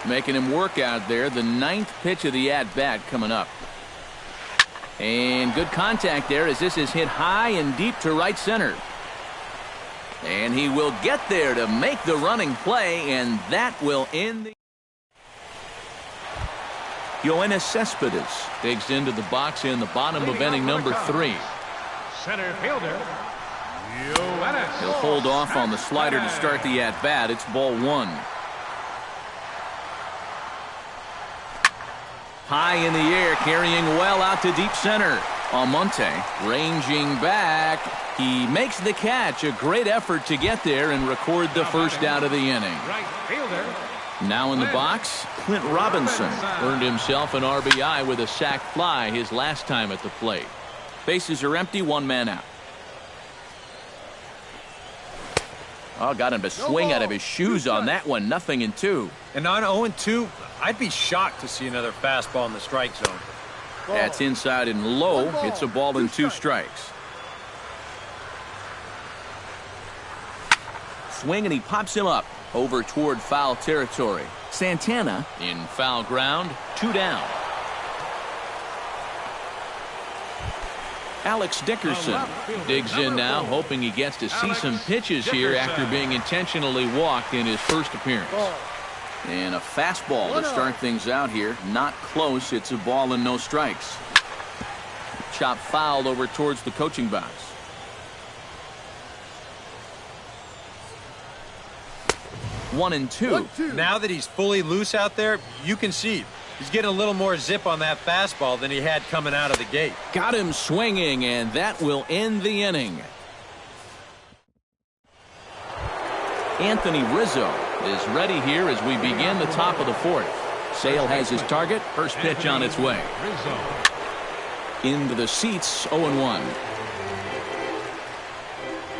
Making him work out there. The 9th pitch of the at-bat coming up. And good contact there as this is hit high and deep to right center. And he will get there to make the running play, and that will end the... Yoenis Cespedes digs into the box in the bottom of inning number 3. Center fielder, Yoenis. He'll hold off on the slider to start the at-bat. It's ball 1. High in the air, carrying well out to deep center. Almonte ranging back. He makes the catch. A great effort to get there and record the first out of the inning. Right fielder. Now in the box, Clint Robinson earned himself an RBI with a sac fly his last time at the plate. Bases are empty, 1 man out. Oh, got him to swing out of his shoes on that one. 0-2. And on 0-2, I'd be shocked to see another fastball in the strike zone. That's inside and low. It's a ball and 2 strikes. Swing, and he pops him up over toward foul territory. Santana in foul ground, 2 down. Alex Dickerson digs in now, hoping he gets to see some pitches here after being intentionally walked in his first appearance. And a fastball to start things out here. Not close. It's a ball and no strikes. Chop fouled over towards the coaching box. 1-2. Now that he's fully loose out there, you can see he's getting a little more zip on that fastball than he had coming out of the gate. Got him swinging, and that will end the inning. Anthony Rizzo is ready here as we begin the top of the 4th. Sale has his target. First pitch on its way. Into the seats, 0-1.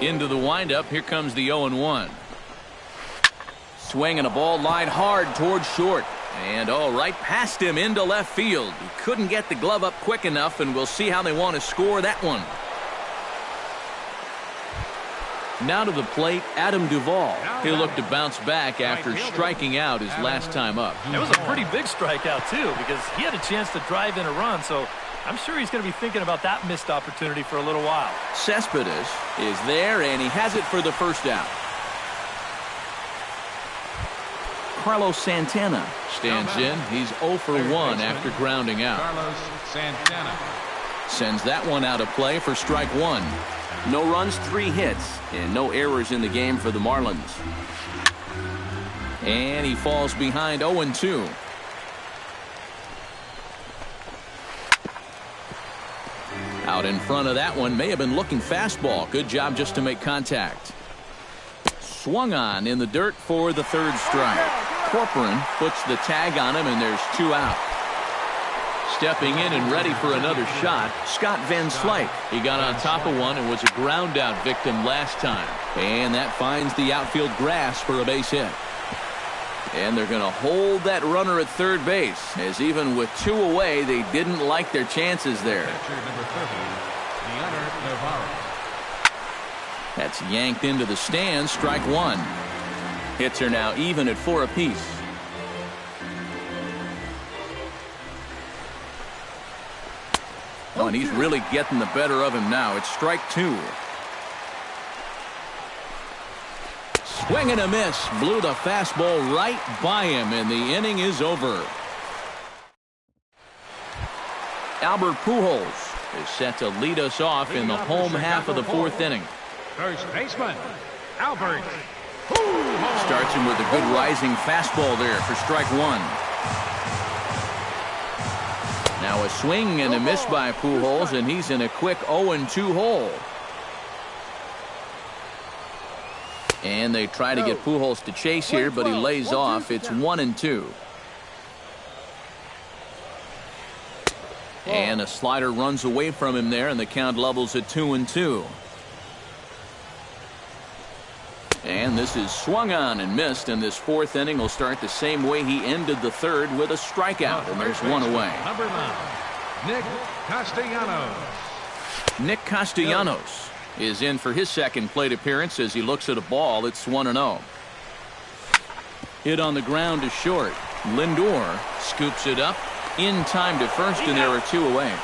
Into the windup. Here comes the 0-1. Swing and a ball lined hard towards short. And right past him into left field. He couldn't get the glove up quick enough, and we'll see how they want to score that one. Now to the plate, Adam Duvall. He'll look to bounce back after striking out his last time up. It was a pretty big strikeout, too, because he had a chance to drive in a run, so I'm sure he's going to be thinking about that missed opportunity for a little while. Cespedes is there, and he has it for the first out. Carlos Santana stands in. He's 0 for 1 after grounding out. Carlos Santana sends that one out of play for strike 1. No runs, 3 hits, and no errors in the game for the Marlins. And he falls behind 0-2. Out in front of that one, may have been looking fastball. Good job just to make contact. Swung on in the dirt for the 3rd strike. Corcoran puts the tag on him, and there's 2 out. Stepping in and ready for another shot, Scott Van Slyke. He got on top of one and was a ground out victim last time. And that finds the outfield grass for a base hit. And they're going to hold that runner at 3rd base, as even with 2 away, they didn't like their chances there. number 30, Navarro. That's yanked into the stands, strike 1. Hits are now even at 4 apiece. Oh, and he's really getting the better of him now. It's strike 2. Swing and a miss. Blew the fastball right by him, and the inning is over. Albert Pujols is set to lead us off in the home half of the 4th inning. First baseman, Albert. Starts him with a good rising fastball there for strike 1. Now Now a swing and a miss by Pujols, and he's in a quick 0-2 hole. And they try to get Pujols to chase here, but he lays off. It's 1-2. And a slider runs away from him there, and the count levels at 2-2. And this is swung on and missed, and this fourth inning will start the same way he ended the third, with a strikeout, and there's one away. Number 9, Nick Castellanos. Nick Castellanos is in for his second plate appearance as he looks at a ball. It's 1-0. Hit on the ground to short. Lindor scoops it up in time to first, and there are two away.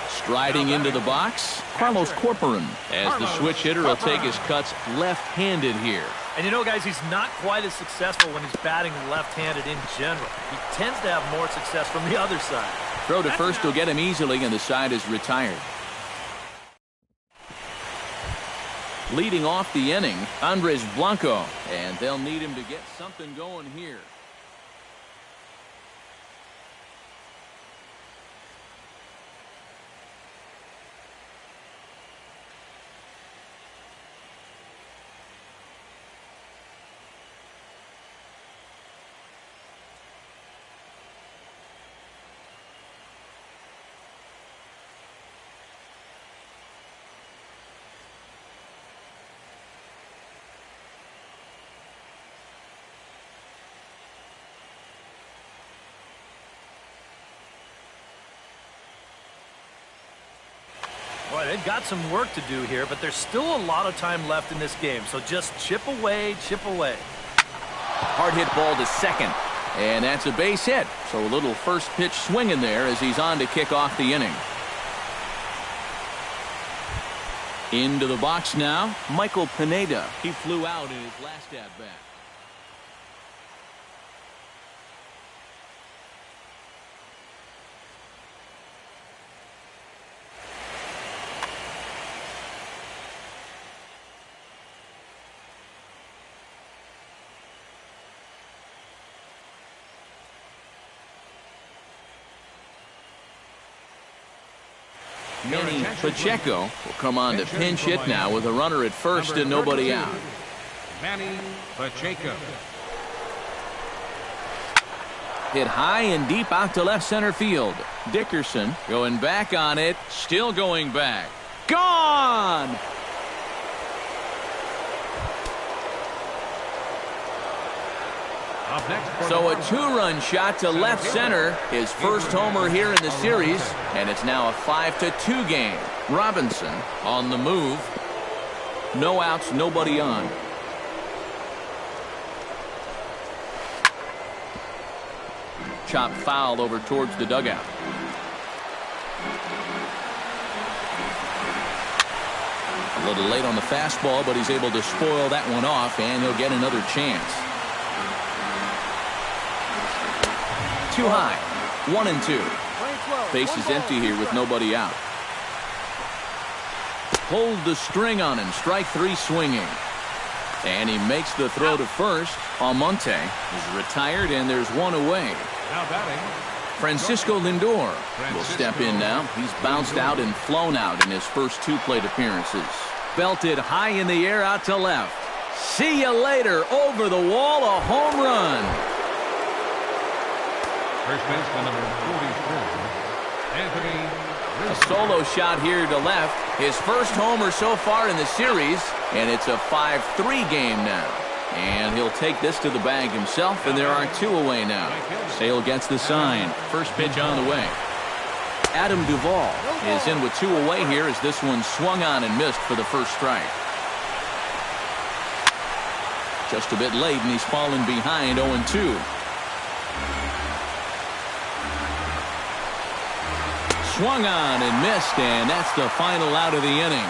Striding into the box, Carlos Corcoran, as the switch hitter will take his cuts left-handed here. And you know, guys, he's not quite as successful when he's batting left-handed in general. He tends to have more success from the other side. Throw to first will get him easily, and the side is retired. Leading off the inning, Andres Blanco, and they'll need him to get something going here. Boy, they've got some work to do here, but there's still a lot of time left in this game, so just chip away, chip away. Hard hit ball to second, and that's a base hit. So a little first pitch swing in there as he's on to kick off the inning. Into the box now, Michael Pineda. He flew out in his last at-bat. Manny Pacheco will come on to pinch hit now with a runner at first and nobody out. Manny Pacheco. Hit high and deep out to left center field. Dickerson going back on it, still going back. Gone! So a two-run shot to left center, his first homer here in the series, and it's now a 5-2 game. Robinson on the move. No outs, nobody on. Chop foul over towards the dugout. A little late on the fastball, but he's able to spoil that one off, and he'll get another chance. Too high. 1-2. Base is empty here with nobody out. Pulled the string on him. Strike three swinging. And he makes the throw to first. Almonte is retired, and there's one away. Now batting, Francisco Lindor will step in now. He's bounced out and flown out in his first two plate appearances. Belted high in the air out to left. See you later. Over the wall, a home run. first baseman number 44, Anthony. A solo shot here to left. His first homer so far in the series, and it's a 5-3 game now. And he'll take this to the bag himself, and there are two away now. Sale gets the sign. First pitch on the way. Adam Duvall is in with two away here as this one swung on and missed for the first strike. Just a bit late, and he's fallen behind 0-2. Swung on and missed, and that's the final out of the inning.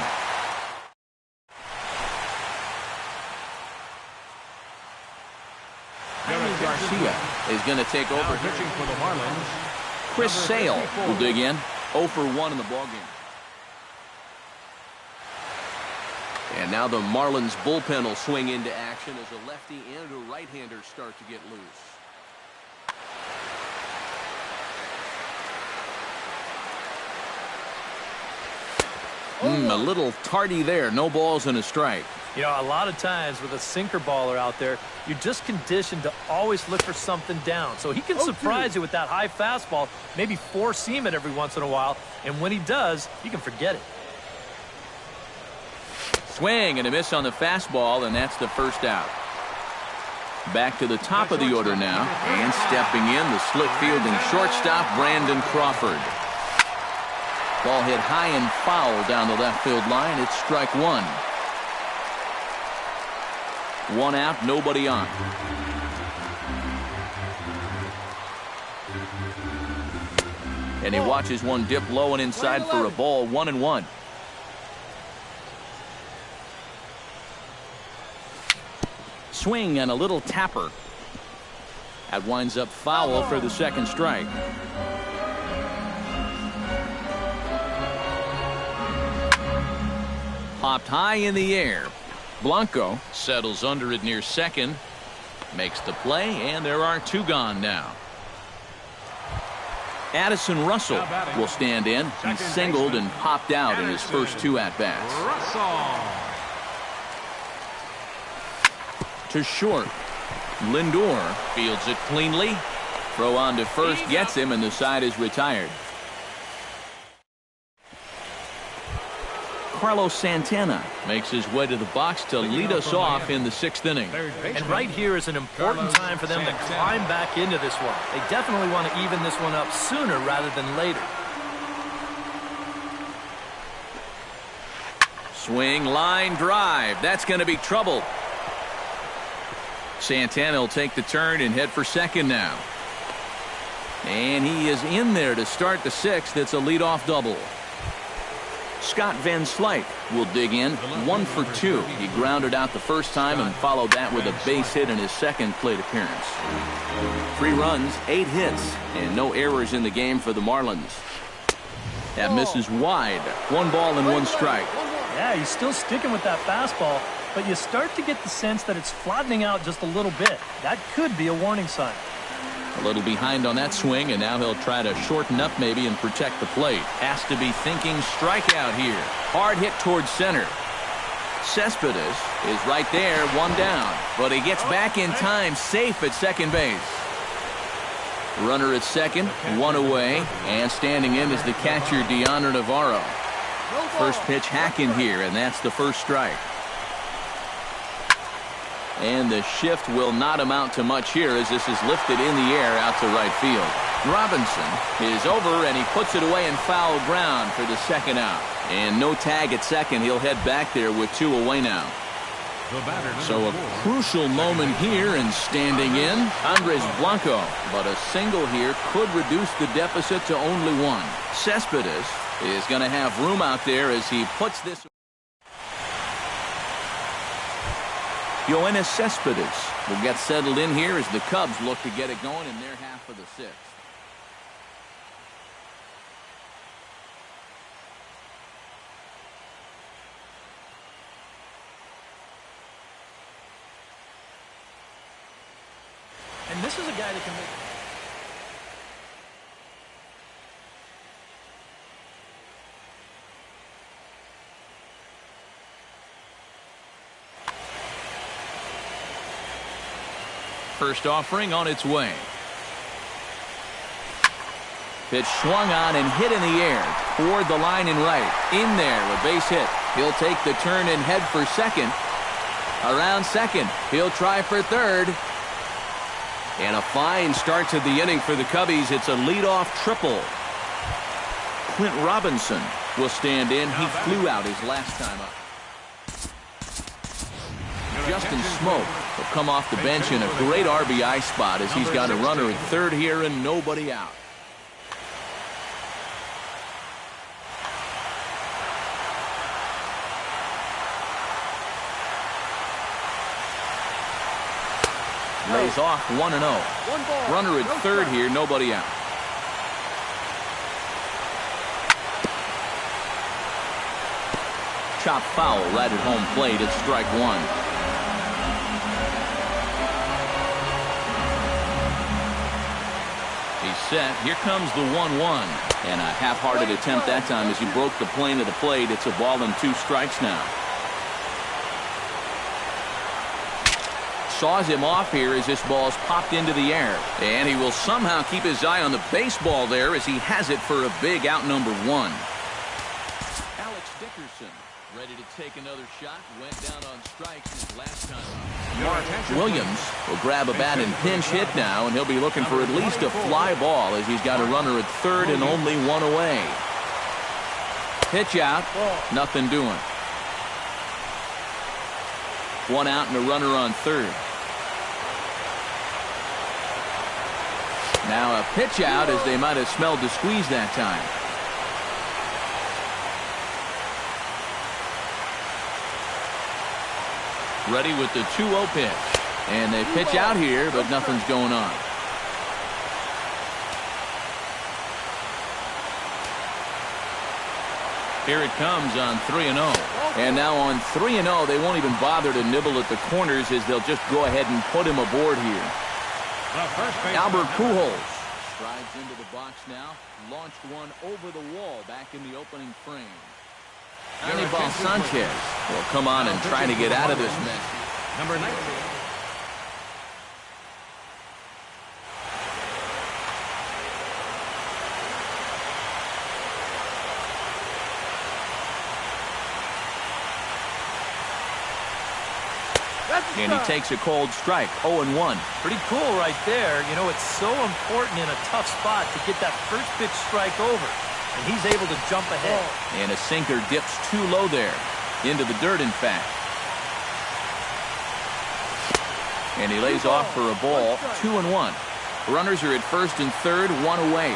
Garcia is going to take over. Pitching for the Marlins, Chris Sale will dig in. 0 for 1 in the ballgame. And now the Marlins bullpen will swing into action as a lefty and a right-hander start to get loose. A little tardy there. No balls and a strike. You know, a lot of times with a sinker baller out there, you're just conditioned to always look for something down. So he can surprise you with that high fastball, maybe four seam it every once in a while. And when he does, you can forget it. Swing and a miss on the fastball, and that's the first out. Back to the top of the order now. And stepping in, the slick fielding shortstop, Brandon Crawford. Ball hit high and foul down the left field line. It's strike one. One out, nobody on. And he watches one dip low and inside for a ball, 1-1. Swing and a little tapper. That winds up foul for the second strike. Popped high in the air. Blanco settles under it near second. Makes the play, and there are two gone now. Addison Russell will stand in. He singled and popped out in his first two at-bats. To short. Lindor fields it cleanly. Throw on to first gets him, and the side is retired. Carlos Santana makes his way to the box to lead us off in the sixth inning. And right here is an important time for them to climb back into this one. They definitely want to even this one up sooner rather than later. Swing, line, drive. That's going to be trouble. Santana will take the turn and head for second now. And he is in there to start the sixth. It's a leadoff double. Scott Van Slyke will dig in, 1 for 2. He grounded out the first time and followed that with a base hit in his second plate appearance. 3 runs, 8 hits, and no errors in the game for the Marlins. That misses wide. 1 ball and 1 strike. Yeah, he's still sticking with that fastball, but you start to get the sense that it's flattening out just a little bit. That could be a warning sign. A little behind on that swing, and now he'll try to shorten up maybe and protect the plate. Has to be thinking strikeout here. Hard hit towards center. Cespedes is right there, 1 down. But he gets back in time, safe at second base. Runner at second, 1 away. And standing in is the catcher, Deoner Navarro. First pitch hacking here, and that's the first strike. And the shift will not amount to much here as this is lifted in the air out to right field. Robinson is over, and he puts it away in foul ground for the second out. And no tag at second. He'll head back there with 2 away now. So a crucial moment here, and standing in, Andres Blanco. But a single here could reduce the deficit to only 1. Cespedes is going to have room out there as he puts this. Yoenis Cespedes will get settled in here as the Cubs look to get it going in their half of the sixth. And this is a guy that can make... First offering on its way. Pitch swung on and hit in the air toward the line and right. In there, a base hit. He'll take the turn and head for second. Around second, he'll try for third. And a fine start to the inning for the Cubbies. It's a leadoff triple. Clint Robinson will stand in. He flew out his last time up. Justin Smoke will come off the bench in a great RBI spot as he's got a runner at third here and nobody out. Lays off 1-0. Runner at third here, nobody out. Chop foul right at home plate. It's strike 1. He's set. Here comes the 1-1. And a half-hearted attempt that time as he broke the plane of the plate. It's a ball and 2 strikes now. Saws him off here as this ball's popped into the air. And he will somehow keep his eye on the baseball there as he has it for a big out number 1. Alex Dickerson ready to take another shot. Went down on strikes his last time. Mark Williams will grab a bat and pinch hit now, and he'll be looking for at least a fly ball as he's got a runner at third and only 1 away. Pitch out, nothing doing. 1 out and a runner on third. Now a pitch out as they might have smelled the squeeze that time. Ready with the 2-0 pitch. And they pitch out here, but nothing's going on. Here it comes on 3-0. And now on 3-0, they won't even bother to nibble at the corners as they'll just go ahead and put him aboard here. Albert Pujols strides into the box now. Launched one over the wall back in the opening frame. Anibal Sanchez will come on and try to get out of this mess. Number 19. And he takes a cold strike, 0-1. Pretty cool right there. You know, it's so important in a tough spot to get that first pitch strike over. And he's able to jump ahead. And a sinker dips too low there. Into the dirt, in fact. And he lays off for a ball, 2-1. Runners are at first and third, 1 away.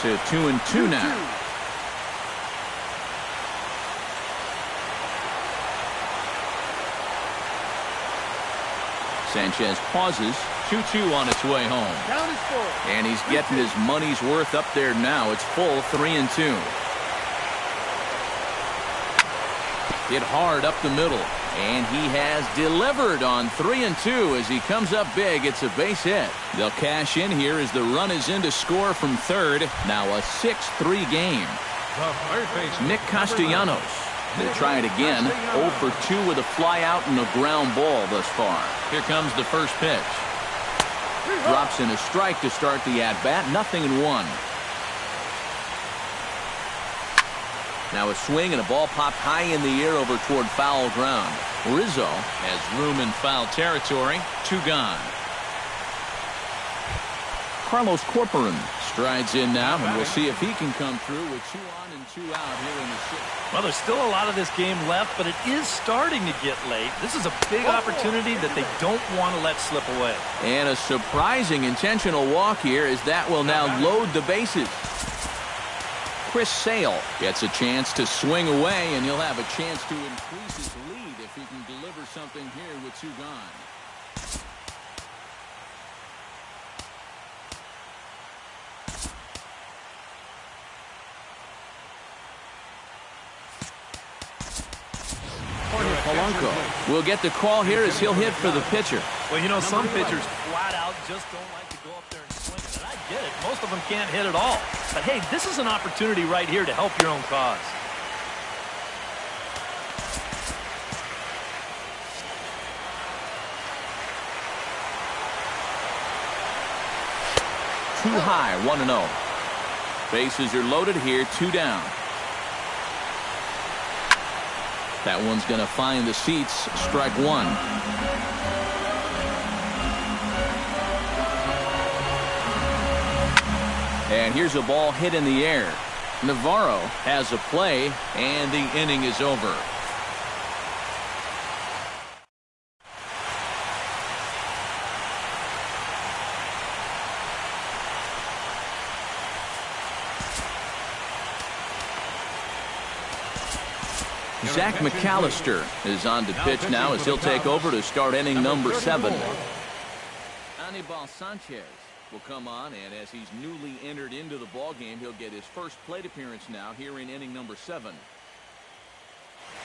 To 2-2 now. Sanchez pauses. 2-2 on its way home. And he's getting his money's worth up there now. It's full 3-2. Hit hard up the middle. And he has delivered on 3-2 as he comes up big. It's a base hit. They'll cash in here as the run is in to score from third. Now a 6-3 game. Nick Castellanos. They'll try it again. 0 for 2 with a fly out and a ground ball thus far. Here comes the first pitch. Drops in a strike to start the at-bat. 0-1. Now a swing and a ball popped high in the air over toward foul ground. Rizzo has room in foul territory. 2 gone. Carlos Corcoran strides in now, and we'll see if he can come through with 2 on and 2 out here in the 6th. Well, there's still a lot of this game left, but it is starting to get late. This is a big opportunity that they don't want to let slip away. And a surprising intentional walk here as that will now load the bases. Chris Sale gets a chance to swing away, and he'll have a chance to increase his lead if he can deliver something here with 2 gone. Polanco will get the call here as he'll hit for the pitcher. Well, you know, some pitchers flat out just don't like to go up there and swing it. And I get it. Most of them can't hit at all. But, hey, this is an opportunity right here to help your own cause. Too high, 1-0. Bases are loaded here, 2 down. That one's going to find the seats. Strike 1. And here's a ball hit in the air. Navarro has a play, and the inning is over. Zach McAllister is on to pitch now as he'll take over to start inning number 7. Anibal Sanchez will come on, and as he's newly entered into the ballgame, he'll get his first plate appearance now here in inning number 7.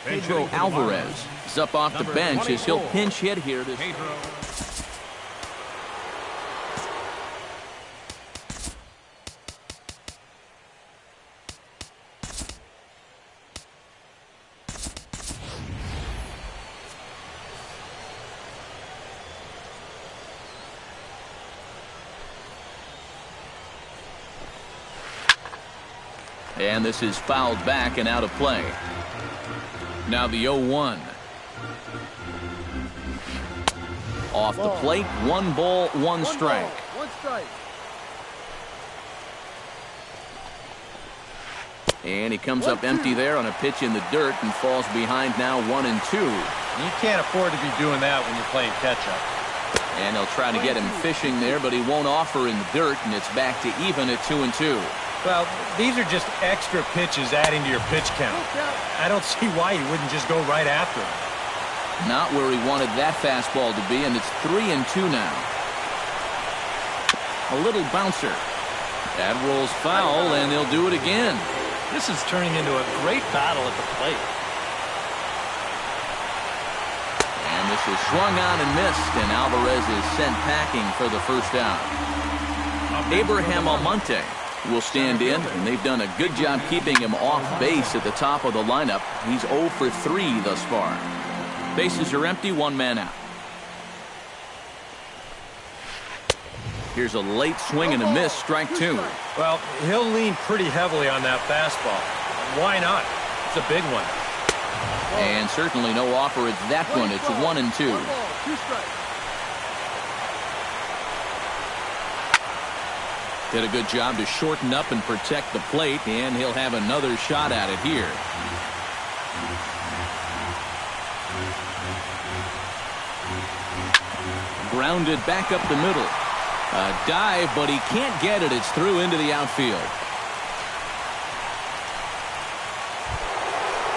Pedro Alvarez is up off the bench as he'll pinch hit here. And this is fouled back and out of play. Now the 0-1. Off the plate, 1 ball, 1 strike. 1 strike. And he comes up empty there on a pitch in the dirt and falls behind now 1-2. You can't afford to be doing that when you're playing catch-up. And they'll try to get him fishing there, but he won't offer in the dirt, and it's back to even at 2-2. Well, these are just extra pitches adding to your pitch count. I don't see why he wouldn't just go right after him. Not where he wanted that fastball to be, and it's 3-2 now. A little bouncer. That rolls foul, and they'll do it again. This is turning into a great battle at the plate. And this is swung on and missed, and Alvarez is sent packing for the first out. Abraham Almonte will stand in, and they've done a good job keeping him off base at the top of the lineup. He's 0 for 3 thus far. Bases are empty, 1 man out. Here's a late swing and a miss, strike 2. Well, he'll lean pretty heavily on that fastball. Why not? It's a big one. And certainly no offer at that one. It's 1-2. 2 strikes. Did a good job to shorten up and protect the plate, and he'll have another shot at it here. Grounded back up the middle. A dive, but he can't get it. It's through into the outfield.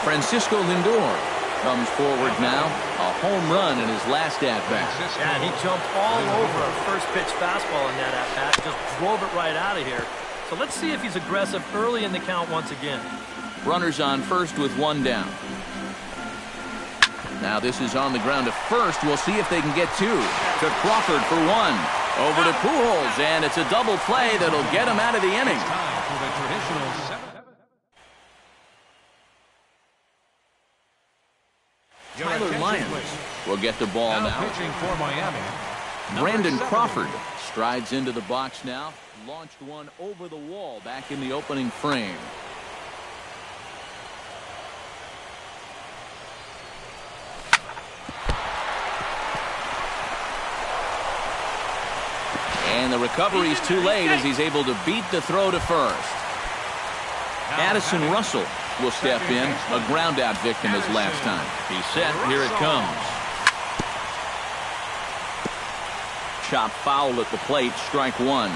Francisco Lindor comes forward now. A home run in his last at-bat. Yeah, he jumped all over a first pitch fastball in that at-bat. Just drove it right out of here. So let's see if he's aggressive early in the count once again. Runners on first with 1 down. Now this is on the ground to first. We'll see if they can get 2. To Crawford for 1. Over to Pujols, and it's a double play that'll get him out of the inning. Time for the traditional 7th. Tyler Lyons will get the ball now. Pitching for Miami. Brandon Crawford strides into the box now. Launched one over the wall back in the opening frame. And the recovery's too late as he's able to beat the throw to first. Addison Russell will step in, a ground-out victim his last time. He's set. Here it comes. Chop foul at the plate, strike 1.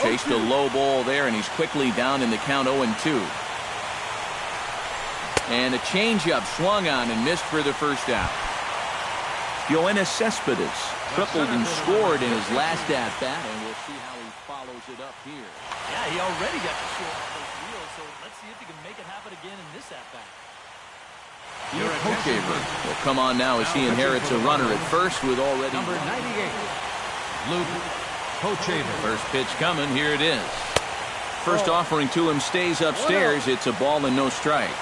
Chased a low ball there, and he's quickly down in the count 0-2. And a changeup swung on and missed for the first out. Yoenis Cespedes tripled and scored in his last at-bat, and we'll see how he follows it up here. Yeah, he already got the short off those wheels, so let's see if he can make it happen again in this at-bat. Hochevar will come on now as he inherits a runner at first with already Number 98, Luke Hochevar. First pitch coming. Here it is. First offering to him stays upstairs. It's a ball and no strikes.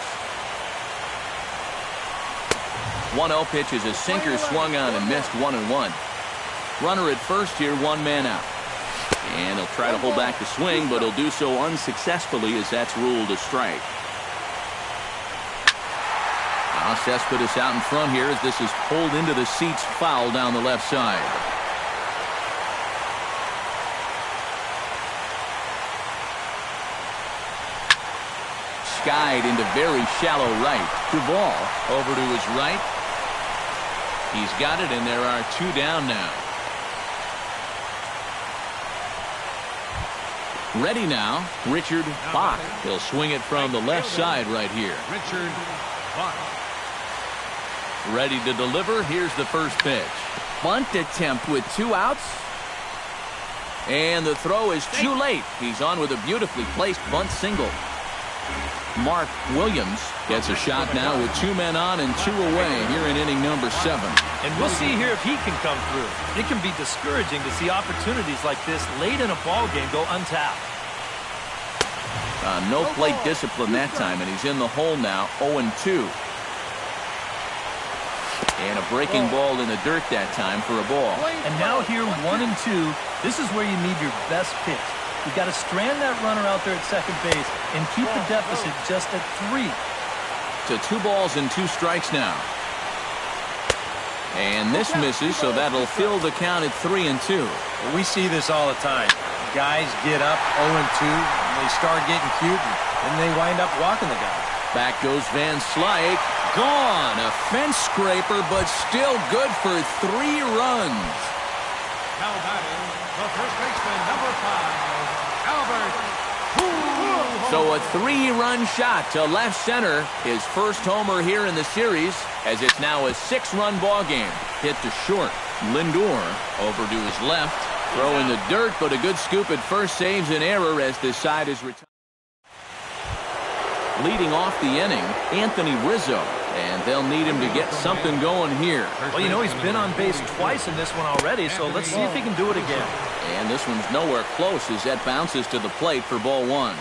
1-0 pitch is a sinker swung on and missed 1-1. Runner at first here, 1 man out. And he'll try to hold back the swing, but he'll do so unsuccessfully as that's ruled a strike. Now Cespedes out in front here as this is pulled into the seats, foul down the left side. Skied into very shallow right. Duvall over to his right. He's got it, and there are 2 down now. Ready now, Richard Bach. He'll swing it from the left side right here. Richard Bach. Ready to deliver. Here's the first pitch. Bunt attempt with 2 outs. And the throw is too late. He's on with a beautifully placed bunt single. Mark Williams gets a shot now with 2 men on and 2 away here in inning number 7. And we'll see here if he can come through. It can be discouraging to see opportunities like this late in a ball game go untapped. No plate discipline that time, and he's in the hole now, 0-2. And a breaking ball in the dirt that time for a ball. And now here, 1-2. This is where you need your best pitch. You've got to strand that runner out there at second base and keep the deficit just at 3. To 2 balls and 2 strikes now. And this misses, so that'll fill the count at 3-2. Well, we see this all the time. Guys get up 0-2, and they start getting cute, and they wind up walking the guy. Back goes Van Slyke. Gone. A fence scraper, but still good for 3 runs. Now batting, the first baseman, number 5, Albert. So a 3-run shot to left center. His first homer here in the series, as it's now a 6-run ball game. Hit to short. Lindor over to his left. Throw in the dirt, but a good scoop at first saves an error as this side is retired. Leading off the inning, Anthony Rizzo. And they'll need him to get something going here. Well, you know, he's been on base twice in this one already, so let's see if he can do it again. And this one's nowhere close as that bounces to the plate for ball 1.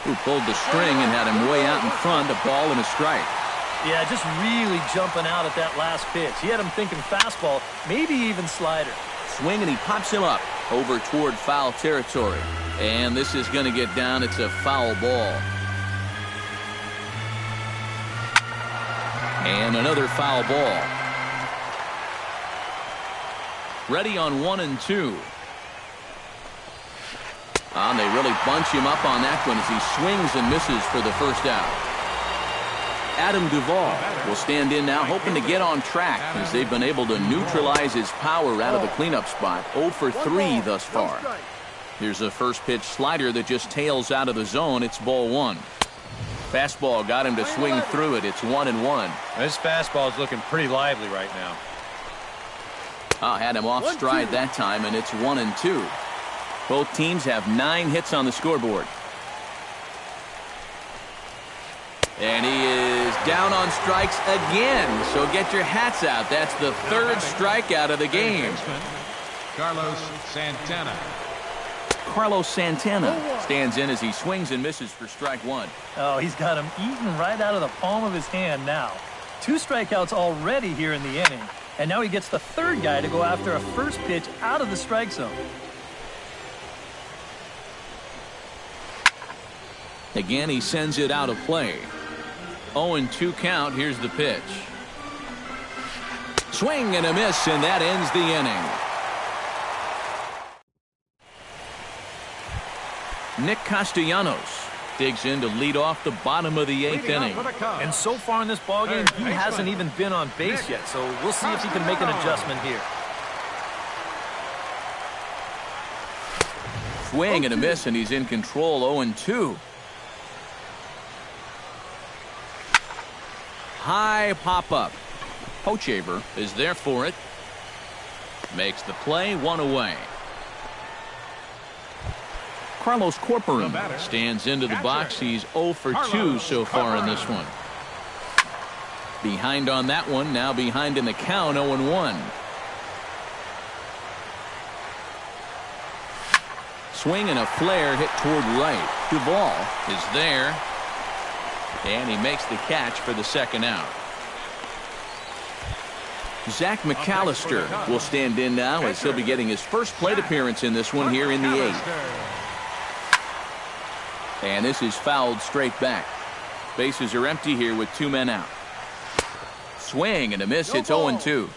Who pulled the string and had him way out in front, a ball and a strike. Yeah, just really jumping out at that last pitch. He had him thinking fastball, maybe even slider. Swing and he pops him up over toward foul territory. And this is going to get down. It's a foul ball. And another foul ball. Ready on 1-2. And they really bunch him up on that one as he swings and misses for the first out. Adam Duvall will stand in now, hoping to get on track as they've been able to neutralize his power out of the cleanup spot. 0 for 3 thus far. Here's a first pitch slider that just tails out of the zone. It's ball 1. Fastball got him to swing through it. It's 1-1. This fastball is looking pretty lively right now. Had him off stride that time, and it's 1-2. Both teams have 9 hits on the scoreboard. And he is down on strikes again. So get your hats out. That's the 3rd strikeout of the game. Carlos Santana. Carlos Santana stands in as he swings and misses for strike 1. Oh, he's got him eaten right out of the palm of his hand now. 2 strikeouts already here in the inning. And now he gets the 3rd guy to go after a first pitch out of the strike zone. Again, he sends it out of play. 0-2 count. Here's the pitch. Swing and a miss, and that ends the inning. Nick Castellanos digs in to lead off the bottom of the 8th inning. And so far in this ballgame, he hasn't even been on base yet, so we'll see if he can make an adjustment here. Swing and a miss, and he's in control. 0-2. High pop-up. Hochevar is there for it. Makes the play, 1 away. Carlos Corporan stands into the box. He's 0 for 2 so far in this one. Behind on that one, now behind in the count, 0-1. Swing and a flare hit toward right. Duvall is there. And he makes the catch for the 2nd out. Zach McAllister will stand in now as he'll be getting his first plate appearance in this one here in the 8th. And this is fouled straight back. Bases are empty here with 2 men out. Swing and a miss. It's 0-2.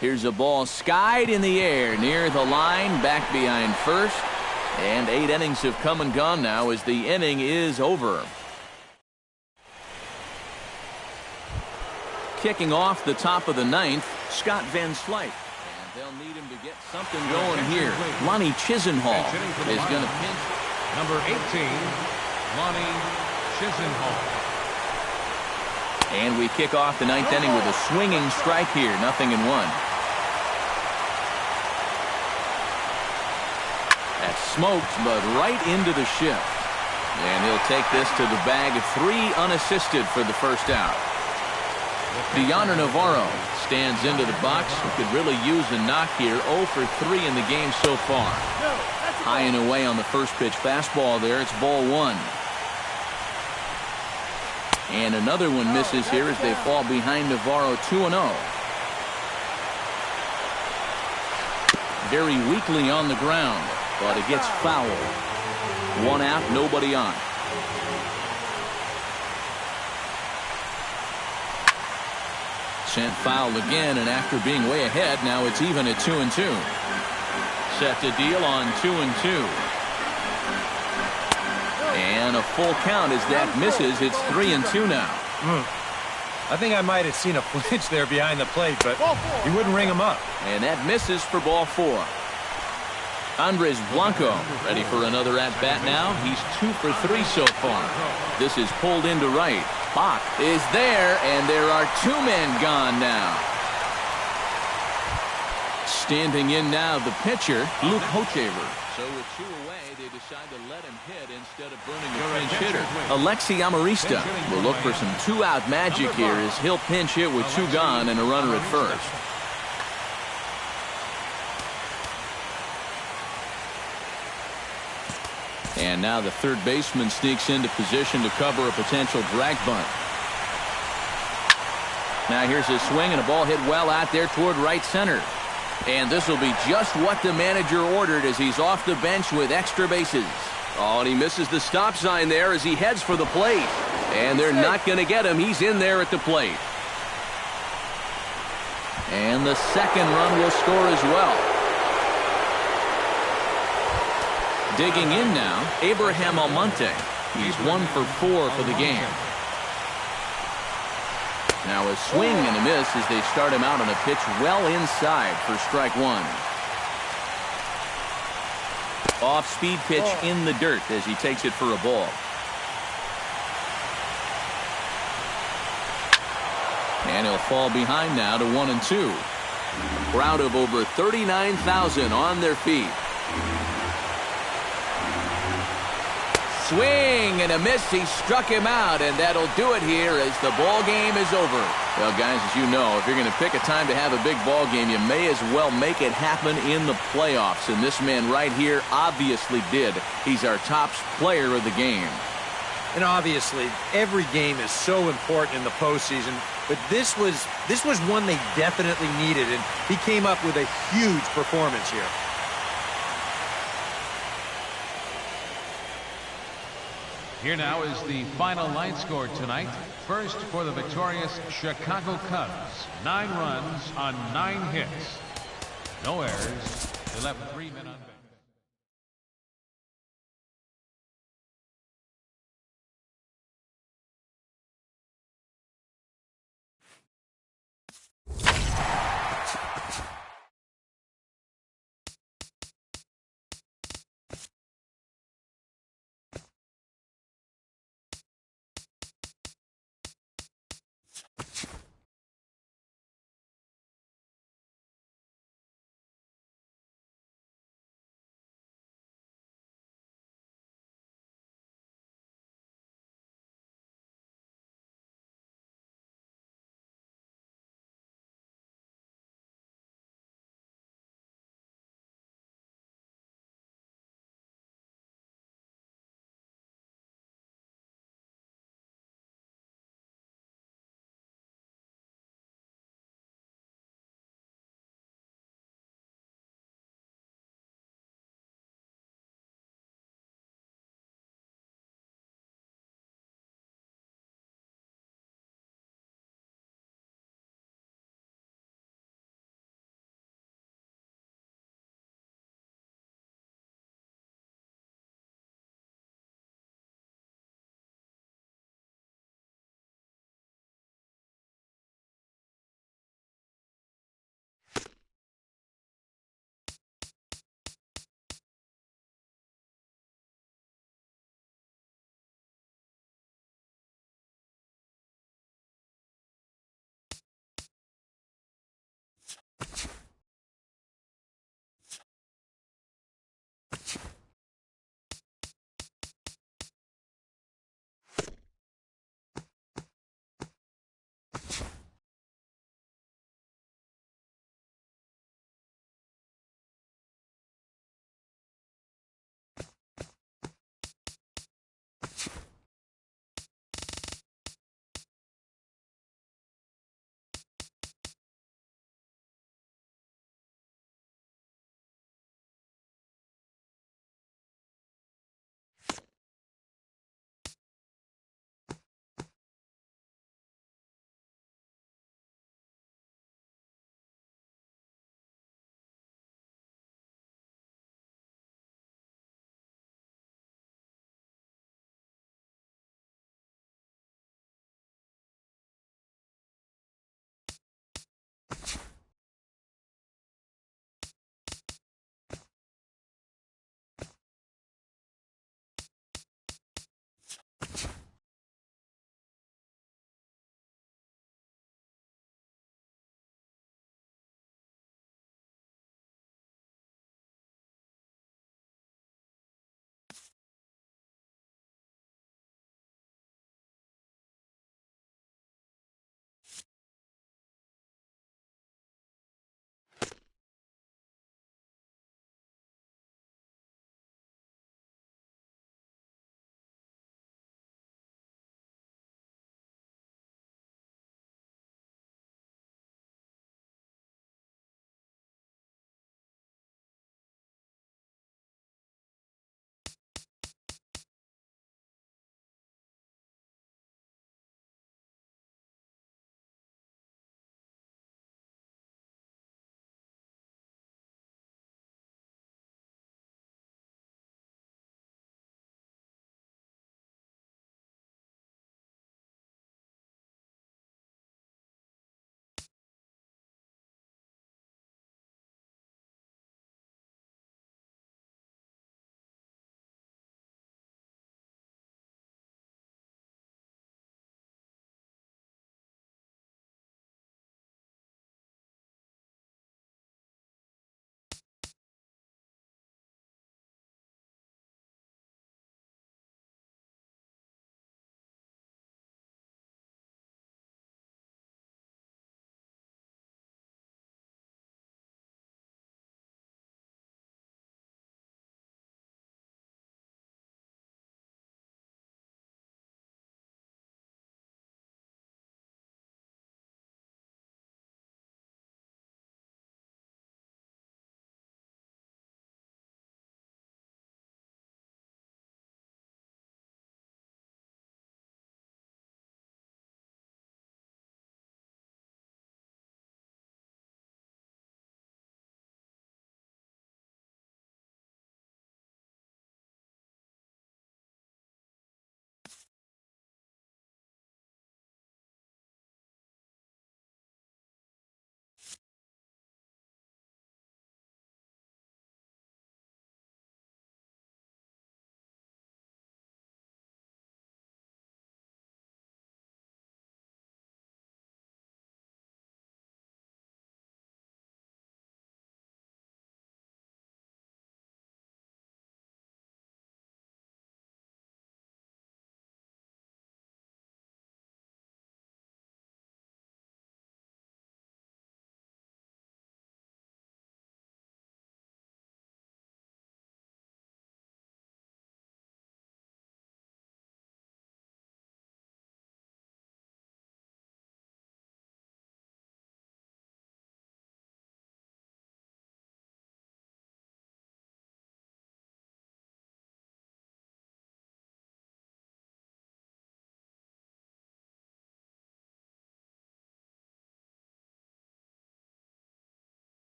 Here's a ball skied in the air near the line, back behind first. And 8 innings have come and gone now as the inning is over. Kicking off the top of the 9th, Scott Van Slyke. And they'll need him to get something going here. Lonnie Chisenhall is going to pinch. Number 18, Lonnie Chisenhall. And we kick off the 9th inning with a swinging strike here. 0-1. That's smoked, but right into the shift. And he'll take this to the bag. 3 unassisted for the first out. Deoner Navarro stands into the box. He could really use a knock here. 0 for 3 in the game so far. High and away on the first pitch fastball there. It's ball 1. And another one misses here as they fall behind Navarro 2-0. very weakly on the ground, but it gets fouled. 1 out, nobody on. Sent foul again, and after being way ahead, now it's even at 2-2. Set to deal on 2-2. And a full count as that misses. It's 3-2 now. I think I might have seen a flinch there behind the plate, but he wouldn't ring him up. And that misses for ball 4. Andres Blanco ready for another at-bat now. He's 2 for 3 so far. This is pulled into right. Bach is there, and there are 2 men gone now. Standing in now, the pitcher, Luke Hochever. So with 2 away, they decide to let him hit instead of burning a pinch hitter. Alexi Amarista will look for some 2-out magic here as he'll pinch hit with 2 gone and a runner at first. And now the third baseman sneaks into position to cover a potential drag bunt. Now here's a swing and a ball hit well out there toward right center. And this will be just what the manager ordered as he's off the bench with extra bases. Oh, and he misses the stop sign there as he heads for the plate. And they're not going to get him. He's in there at the plate. And the second run will score as well. Digging in now, Abraham Almonte. He's 1 for 4 for the game. Now a swing and a miss as they start him out on a pitch well inside for strike 1. Off-speed pitch in the dirt as he takes it for a ball. And he'll fall behind now to 1-2. Crowd of over 39,000 on their feet. Swing and a miss. He struck him out, and that'll do it here as the ball game is over. Well, guys, as you know, if you're going to pick a time to have a big ball game, you may as well make it happen in the playoffs. And this man right here obviously did. He's our top player of the game. And obviously, every game is so important in the postseason, but this was one they definitely needed, and he came up with a huge performance here. Here now is the final line score tonight. First for the victorious Chicago Cubs. 9 runs on 9 hits. No errors. They left 3 men on base.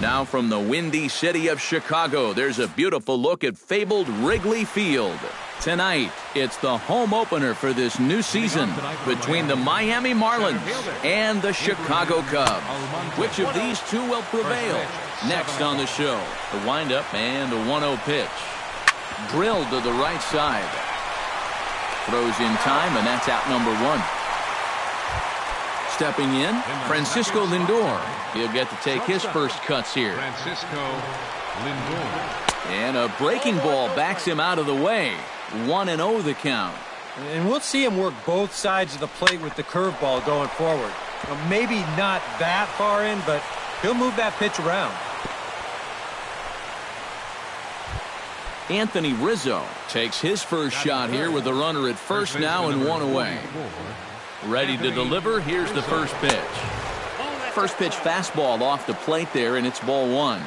Now from the windy city of Chicago, there's a beautiful look at fabled Wrigley Field. Tonight, it's the home opener for this new season between the Miami Marlins and the Chicago Cubs. Which of these two will prevail? Next on the show, the windup and the 1-0 pitch. Drilled to the right side. Throws in time, and that's out number one. Stepping in, Francisco Lindor. He'll get to take his first cuts here. Francisco Lindor. And a breaking ball backs him out of the way. 1-0 the count. And we'll see him work both sides of the plate with the curveball going forward. Maybe not that far in, but he'll move that pitch around. Anthony Rizzo takes his first shot here with the runner at first now and one away. Ready to deliver, here's the first pitch. First pitch fastball off the plate there, and it's ball one.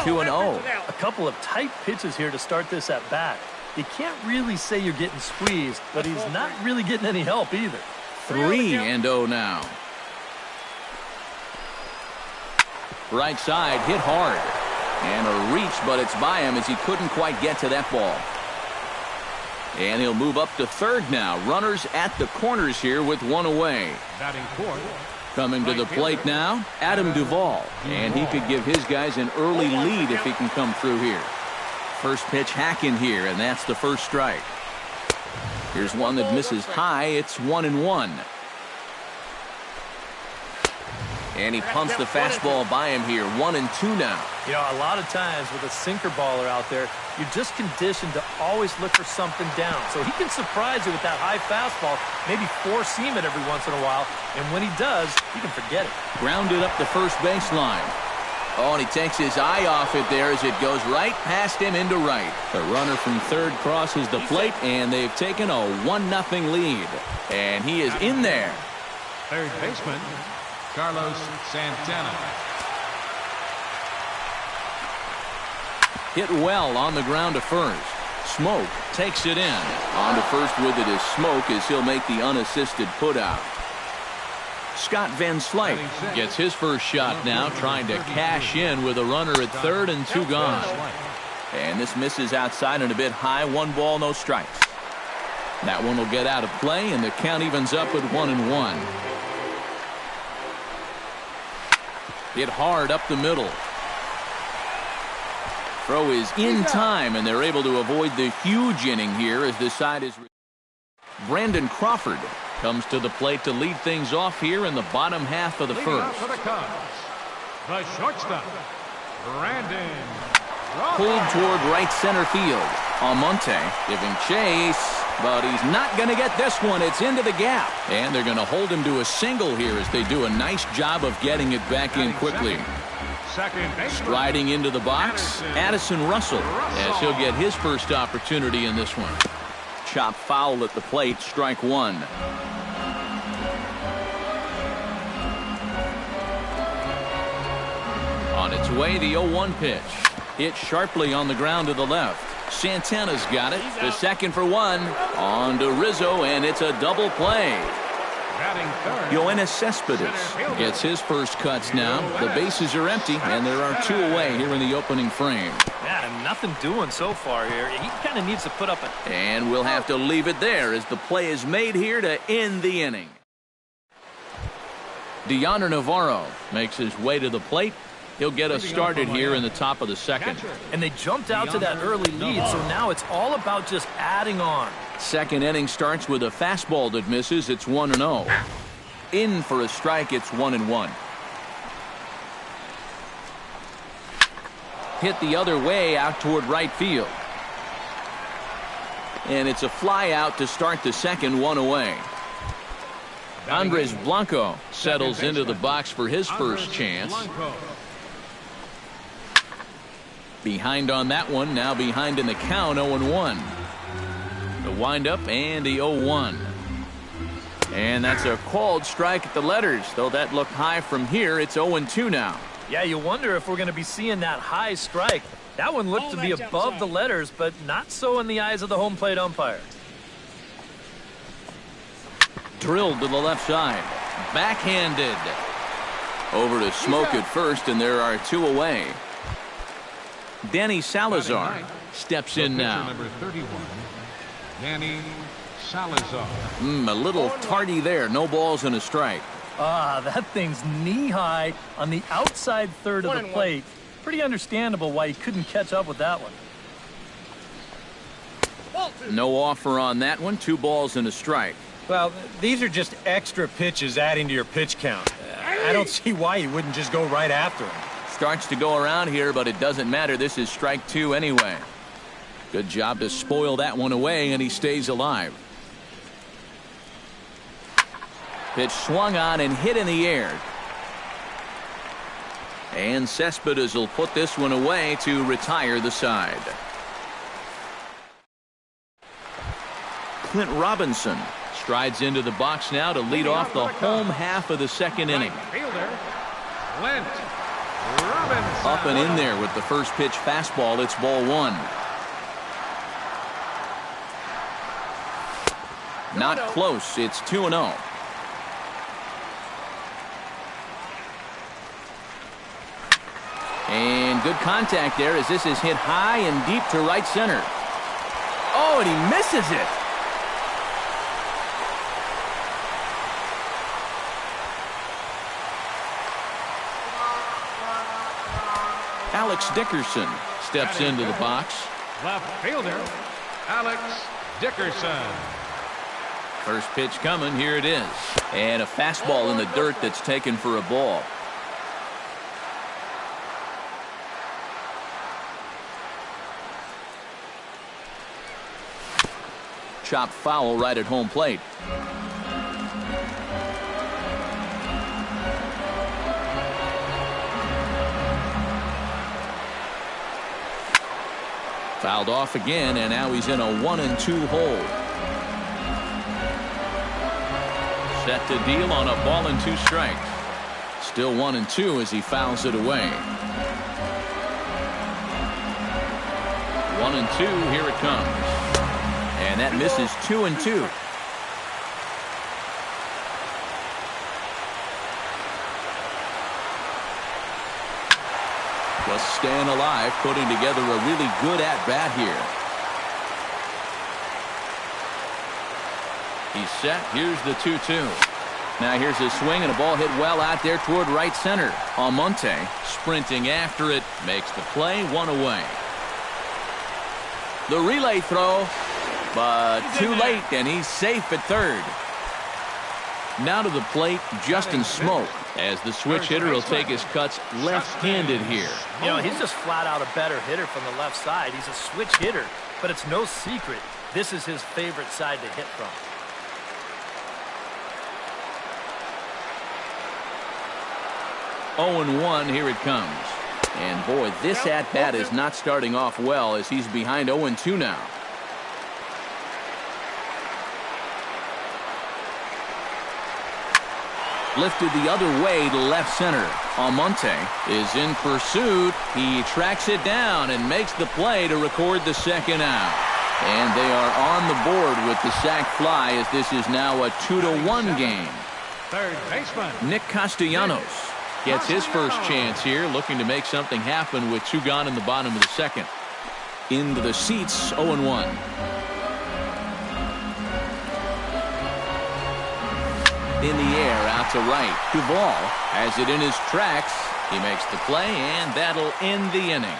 2-0. A couple of tight pitches here to start this at bat. You can't really say you're getting squeezed, but he's not really getting any help either. 3-0 now. Right side hit hard. And a reach, but it's by him as he couldn't quite get to that ball. And he'll move up to third now. Runners at the corners here with one away. Batting fourth. Coming to the plate now, Adam Duvall. And he could give his guys an early lead if he can come through here. First pitch hacking here, and that's the first strike. Here's one that misses high. It's 1-1. And he pumps the fastball by him here. 1-2 now. You know, a lot of times with a sinker baller out there, you're just conditioned to always look for something down. So he can surprise you with that high fastball, maybe four-seam it every once in a while. And when he does, you can forget it. Grounded up the first baseline. Oh, and he takes his eye off it there as it goes right past him into right. The runner from third crosses the plate, and they've taken a 1-0 lead. And he is in there. Third baseman, Carlos Santana. Hit well on the ground to first. Smoke takes it in. On to first with it is Smoke as he'll make the unassisted putout. Scott Van Slyke gets his first shot now, trying to cash in with a runner at third and two gone. And this misses outside and a bit high. 1 ball, no strikes. That one will get out of play, and the count evens up at 1-1. Hit hard up the middle. Throw is in time, and they're able to avoid the huge inning here as this side is. Brandon Crawford comes to the plate to lead things off here in the bottom half of the first. For the Cubs, the shortstop, Brandon Crawford. Pulled toward right center field. Almonte giving chase, but he's not going to get this one. It's into the gap. And they're going to hold him to a single here as they do a nice job of getting it back in quickly. Striding into the box, Addison Russell, as he'll get his first opportunity in this one. Chop foul at the plate, strike one. On its way, the 0-1 pitch. Hit sharply on the ground to the left. Santana's got it. The second for one. On to Rizzo, and it's a double play. Yoenis Cespedes gets his first cuts now. The bases are empty, and there are two away here in the opening frame. Yeah, nothing doing so far here. He kind of needs to put up a... And we'll have to leave it there as the play is made here to end the inning. Deoner Navarro makes his way to the plate. He'll get us started here in the top of the second. And they jumped out to that early lead, so now it's all about just adding on. Second inning starts with a fastball that misses. It's 1-0. In for a strike, it's 1-1. Hit the other way out toward right field. And it's a fly out to start the second, one away. Andres Blanco settles into the box for his first chance. Behind on that one, now behind in the count, 0-1. The windup and the 0-1. And that's a called strike at the letters, though that looked high from here. It's 0-2 now. Yeah, you wonder if we're going to be seeing that high strike. That one looked to be above the letters, but not so in the eyes of the home plate umpire. Drilled to the left side. Backhanded. Over to Smoke at first, and there are 2 away. Danny Salazar steps in now. Number 31, Danny Salazar. A little tardy there. No balls and a strike. That thing's knee-high on the outside third of the plate. Pretty understandable why he couldn't catch up with that one. No offer on that one. 2 balls and a strike. Well, these are just extra pitches adding to your pitch count. I don't see why you wouldn't just go right after him. Starts to go around here, but it doesn't matter. This is strike 2 anyway. Good job to spoil that one away, and he stays alive. Pitch swung on and hit in the air. And Cespedes will put this one away to retire the side. Clint Robinson strides into the box now to lead off the home half of the second inning. Fielder, Clint Robinson. Up and in there with the first pitch fastball. It's ball 1. Not close. It's 2-0. And good contact there as this is hit high and deep to right center. Oh, and he misses it. Alex Dickerson steps into the box. Left fielder, Alex Dickerson. First pitch coming. Here it is. And a fastball in the dirt that's taken for a ball. Chopped foul right at home plate. Fouled off again, and now he's in a 1-2 hole. Set to deal on a ball and 2 strikes. Still 1-2 as he fouls it away. 1-2, here it comes. And that misses 2-2. Just staying alive, putting together a really good at-bat here. He's set. Here's the 2-2. Now here's a swing and a ball hit well out there toward right center. Almonte sprinting after it, makes the play, 1 away. The relay throw, but too late, and he's safe at third. Now to the plate, Justin Smoke, as the switch hitter will take his cuts left-handed here. You know, he's just flat out a better hitter from the left side. He's a switch hitter, but it's no secret this is his favorite side to hit from. Oh, 0-1, here it comes. And boy, this at-bat is not starting off well as he's behind 0-2 now. Lifted the other way to left center. Almonte is in pursuit. He tracks it down and makes the play to record the second out. And they are on the board with the sac fly as this is now a 2-1 game. Third baseman Nick Castellanos gets his first chance here, looking to make something happen with 2 gone in the bottom of the second. Into the seats, 0-1. In the air, out to right. Duvall has it in his tracks. He makes the play, and that'll end the inning.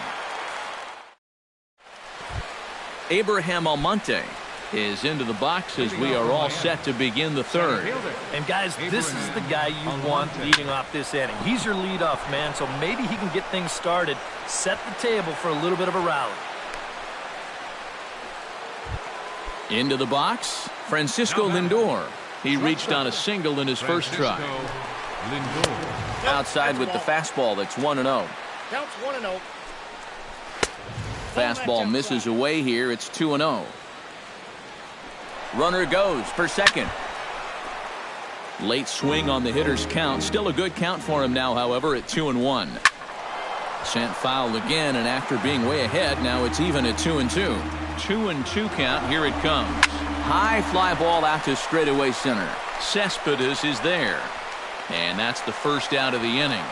Abraham Almonte is into the box as we are all set to begin the third. And guys, this is the guy you want leading off this inning. He's your leadoff man, so maybe he can get things started, set the table for a little bit of a rally. Into the box, Francisco Lindor. He reached on a single in his first try. Outside with the fastball, that's 1-0. Counts 1-0. Fastball misses away here. It's 2-0. Runner goes for second. Late swing on the hitter's count. Still a good count for him now, however, at 2-1. Sent foul again, and after being way ahead, now it's even at 2-2. 2-2 count. Here it comes. High fly ball out to straightaway center. Cespedes is there. And that's the first out of the inning.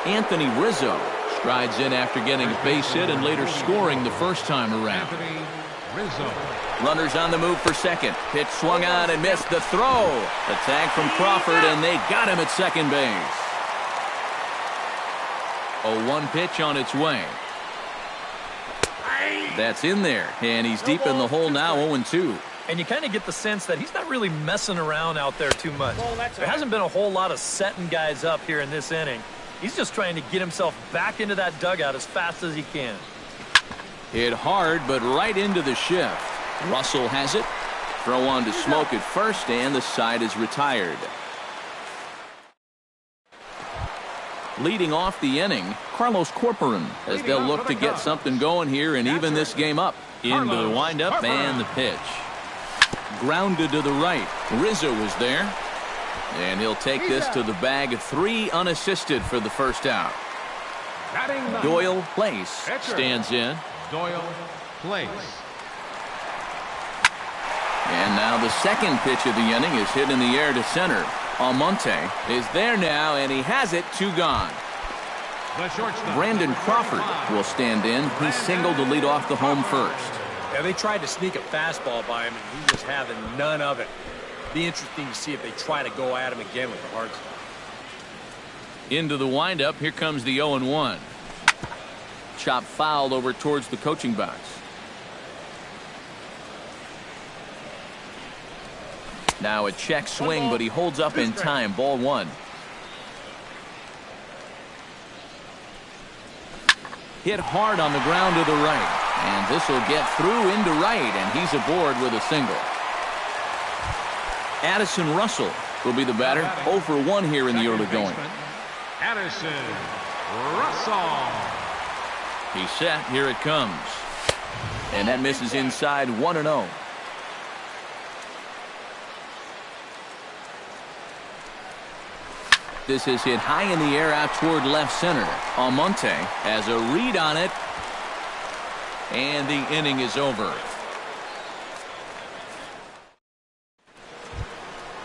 Anthony Rizzo strides in after getting a base hit and later scoring the first time around. Anthony Rizzo. Runners on the move for second. Pitch swung on and missed. The throw. A tag from Crawford, and they got him at second base. A 1 pitch on its way. That's in there, and he's deep in the hole now, 0-2. And you kind of get the sense that he's not really messing around out there too much. There hasn't been a whole lot of setting guys up here in this inning. He's just trying to get himself back into that dugout as fast as he can. Hit hard, but right into the shift. Russell has it. Throw on to Smoke at first, and the side is retired. Leading off the inning, Carlos Corcoran, as they'll look to get something going here and even this game up. Into the windup and the pitch. Grounded to the right. Rizzo was there. And he'll take this to the bag. 3 unassisted for the first out. Doyle Place stands in. Doyle Place. And now the second pitch of the inning is hit in the air to center. Almonte is there now, and he has it. 2 gone. The shortstop. Brandon Crawford will stand in. He singled to lead off the home first. Yeah, they tried to sneak a fastball by him, and he was having none of it. Be interesting to see if they try to go at him again with the hard stuff. Into the windup. Here comes the 0-1. Chop fouled over towards the coaching box. Now a check swing, but he holds up in time. Ball 1. Hit hard on the ground to the right. And this will get through into right, and he's aboard with a single. Addison Russell will be the batter. 0 for 1 here in the early going. Addison Russell. He's set. Here it comes. And that misses inside. 1-0. This is hit high in the air out toward left center. Almonte has a read on it. And the inning is over.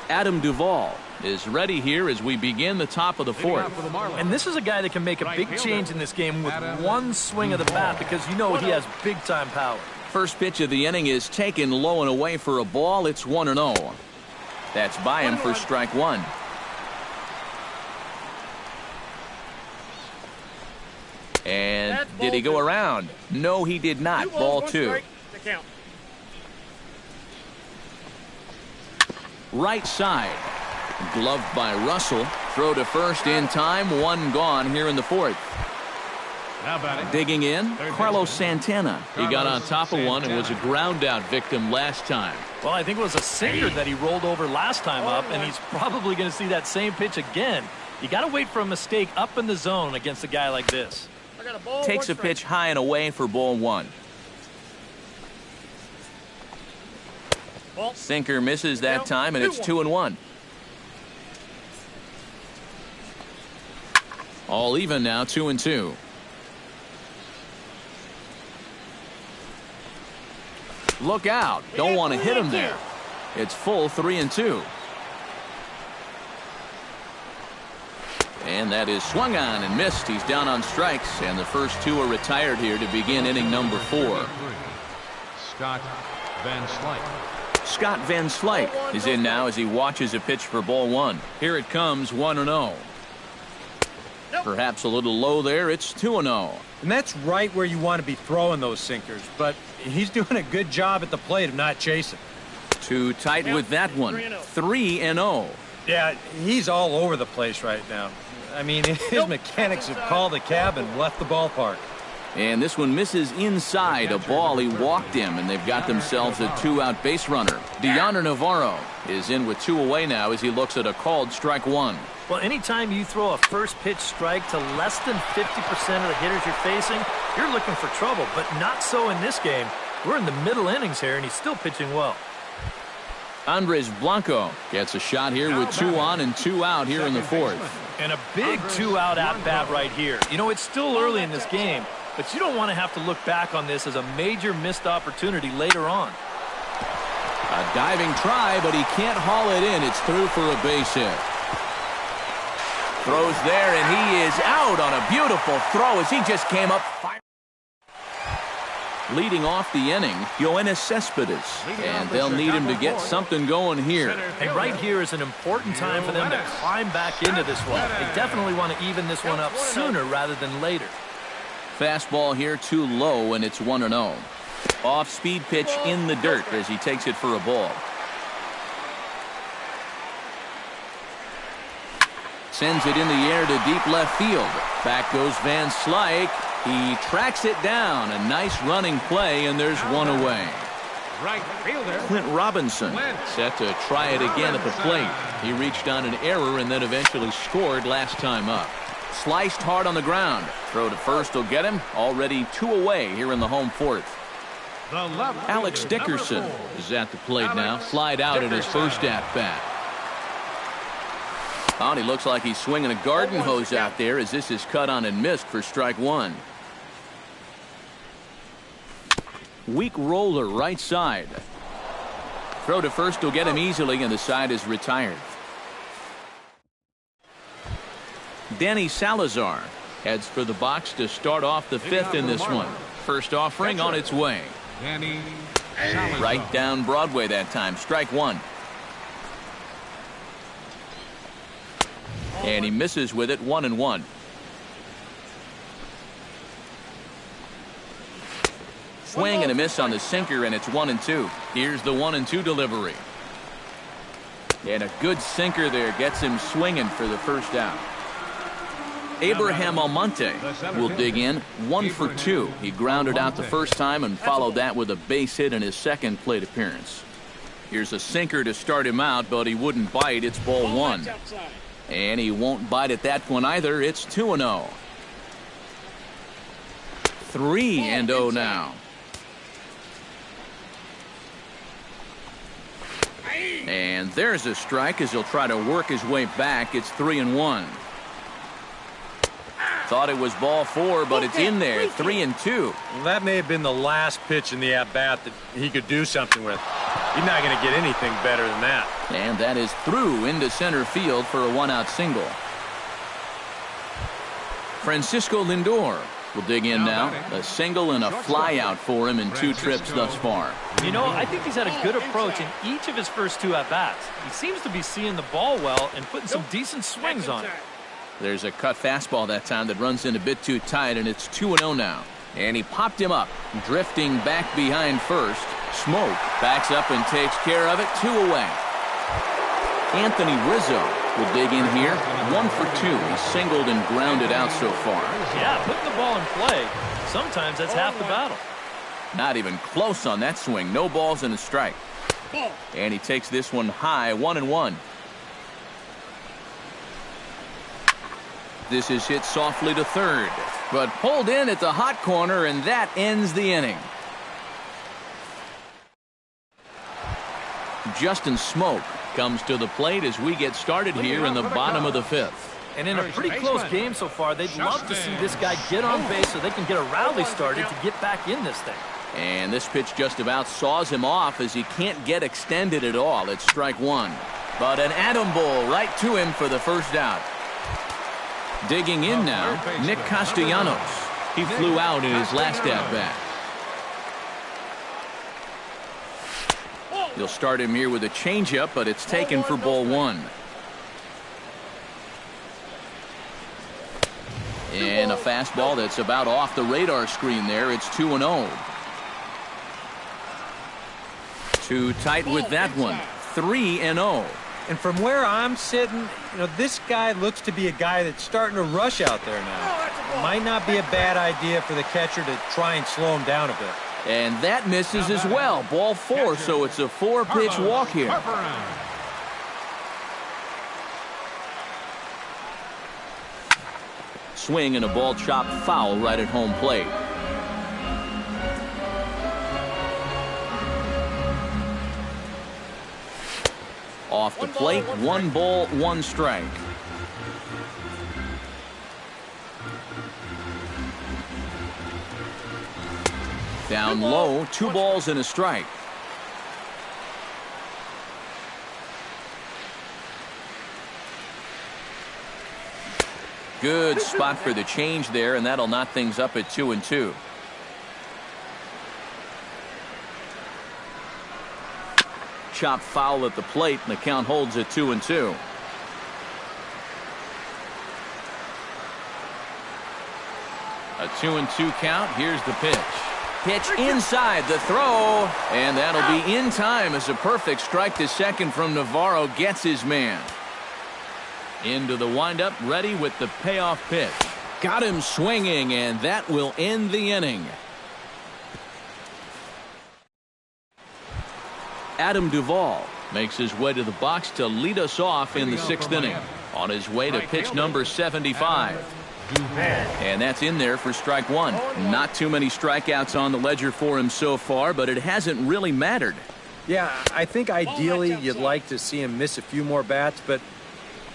Adam Duvall is ready here as we begin the top of the 4th. And this is a guy that can make a big change in this game with one swing of the bat, because you know he has big-time power. First pitch of the inning is taken low and away for a ball. It's 1-0. That's by him for strike 1. And did he go around? No, he did not. Ball 2. Right side. Gloved by Russell. Throw to first in time. 1 gone here in the 4th. Digging in, Carlos Santana. He got on top of one and was a ground out victim last time. Well, I think it was a sinker that he rolled over last time up, and he's probably going to see that same pitch again. You got to wait for a mistake up in the zone against a guy like this. Takes a pitch high and away for ball 1. Sinker misses that time, and it's 2-1. All even now, 2-2. Look out. Don't want to hit him there. It's full 3-2. And that is swung on and missed. He's down on strikes, and the first 2 are retired here to begin inning number 4. Scott Van Slyke. Scott Van Slyke is in now as he watches a pitch for ball 1. Here it comes, 1-0. Perhaps a little low there. It's 2-0. And that's right where you want to be throwing those sinkers, but he's doing a good job at the plate of not chasing. Too tight with that one. 3-0. Yeah, he's all over the place right now. I mean, his mechanics have called the cab and left the ballpark. And this one misses inside a ball. He walked him, and they've got themselves a 2-out base runner. Deoner Navarro is in with 2 away now as he looks at a called strike 1. Well, anytime you throw a first pitch strike to less than 50% of the hitters you're facing, you're looking for trouble, but not so in this game. We're in the middle innings here, and he's still pitching well. Andres Blanco gets a shot here with 2 on and 2 out here in the 4th. And a big 2-out at-bat right here. You know, it's still early in this game, but you don't want to have to look back on this as a major missed opportunity later on. A Diving try, but he can't haul it in. It's through for a base hit. Throws there, and he is out on a beautiful throw as he just came up. Leading off the inning, Yoenis Cespedes, and they'll need him to get something going here. And right here is an important time for them to climb back into this one. They definitely want to even this one up sooner rather than later. Fastball here too low, and it's 1-0. Off-speed pitch in the dirt as he takes it for a ball. Sends it in the air to deep left field. Back goes Van Slyke. He tracks it down. A nice running play, and there's one away. Right fielder Clint Robinson set to try it again at the plate. He reached on an error and then eventually scored last time up. Sliced hard on the ground. Throw to first will get him. Already 2 away here in the home fourth. Alex Dickerson is at the plate now. Flied out at his first at-bat. Oh, and he looks like he's swinging a garden hose out there as this is cut on and missed for strike one. Weak roller right side. Throw to first will get him easily, and the side is retired. Danny Salazar heads for the box to start off the fifth in this one. First offering on its way. Danny Right down Broadway that time. Strike one. And he misses with it. 1-1. Swing and a miss on the sinker, and it's 1-2. Here's the 1-2 delivery. And a good sinker there gets him swinging for the first out. Abraham Almonte will dig in. 1 for 2. He grounded out the first time and followed that with a base hit in his second plate appearance. Here's a sinker to start him out, but he wouldn't bite. It's ball one. And he won't bite at that one either. It's 2-0. 3-0 now. And there's a strike as he'll try to work his way back. It's 3-1. Thought it was ball four, but it's in there. 3-2. Well, that may have been the last pitch in the at-bat that he could do something with. He's not going to get anything better than that. And that is through into center field for a one-out single. Francisco Lindor will dig in now. A single and a fly out for him in 2 trips thus far. You know, I think he's had a good approach in each of his first 2 at-bats. He seems to be seeing the ball well and putting some decent swings on it. There's a cut fastball that time that runs in a bit too tight, and it's 2-0 now. And he popped him up, drifting back behind first. Smoke backs up and takes care of it. 2 away. Anthony Rizzo will dig in here. 1 for 2. He's singled and grounded out so far. Yeah, putting the ball in play. Sometimes that's half the battle. Not even close on that swing. No balls and a strike. And he takes this one high. 1-1. This is hit softly to third, but pulled in at the hot corner, and that ends the inning. Justin Smoke comes to the plate as we get started here in the bottom of the fifth. And in a pretty close game so far, they'd love to see this guy get on base so they can get a rally started to get back in this thing. And this pitch just about saws him off as he can't get extended at all. It's strike one. But an atom ball right to him for the first out. Digging in now, Nick Castellanos. He flew out in his last at-bat. He'll start him here with a changeup, but it's taken for ball one. And a fastball that's about off the radar screen there. It's 2-0. Too tight with that one. 3-0. And from where I'm sitting, you know, this guy looks to be a guy that's starting to rush out there now. It might not be a bad idea for the catcher to try and slow him down a bit. And that misses as well. Ball four, so it's a 4-pitch walk here. Swing and a ball chopped foul right at home plate. Off the plate, 1 ball, 1 strike. Down low, 2 balls and a strike. Good spot for the change there, and that'll knot things up at 2-2. Chop foul at the plate, and the count holds at 2-2. A 2-2 count. Here's the pitch. Pitch inside the throw, and that'll be in time as a perfect strike to second from Navarro gets his man. Into the windup, ready with the payoff pitch. Got him swinging, and that will end the inning. Adam Duvall makes his way to the box to lead us off in the 6th inning. On his way to pitch number 75. And that's in there for strike one. Not too many strikeouts on the ledger for him so far, but it hasn't really mattered. Yeah, I think ideally you'd like to see him miss a few more bats, but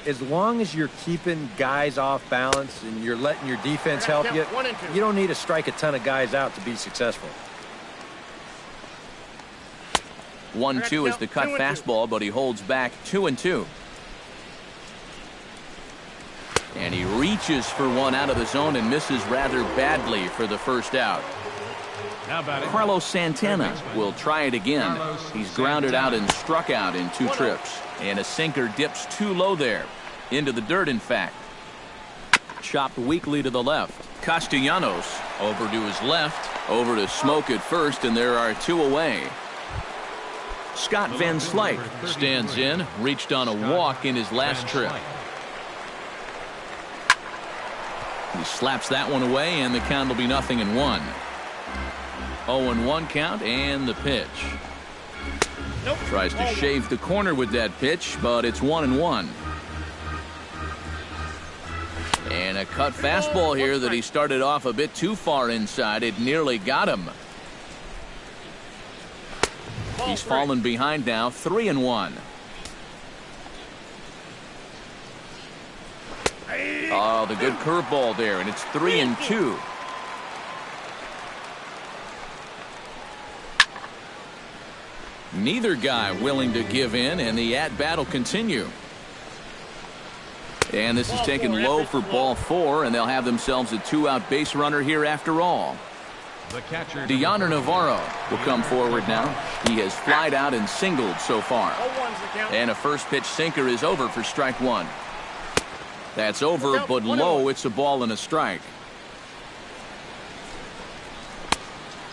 as long as you're keeping guys off balance and you're letting your defense help you, you don't need to strike a ton of guys out to be successful. 1-2 is the cut fastball, but he holds back 2-2. And he reaches for one out of the zone and misses rather badly for the first out. Carlos Santana will try it again. He's grounded out and struck out in 2 trips. And a sinker dips too low there. Into the dirt, in fact. Chopped weakly to the left. Castellanos over to his left. Over to Smoke at first, and there are 2 away. Scott Van Slyke stands in. Reached on a walk in his last trip. He slaps that one away, and the count will be 0-1. 0-1 count, and the pitch. Tries to shave the corner with that pitch, but it's 1-1. And a cut fastball here that he started off a bit too far inside. It nearly got him. He's fallen behind now, 3-1. Oh, the good curveball there, and it's 3-2. Neither guy willing to give in, and the at-bat will continue. And this is taken low for ball 4, and they'll have themselves a 2-out base runner here after all. Deoner Navarro will come forward now. He has flied out and singled so far. And a first pitch sinker is over for strike 1. That's over, but low. It's a ball and a strike.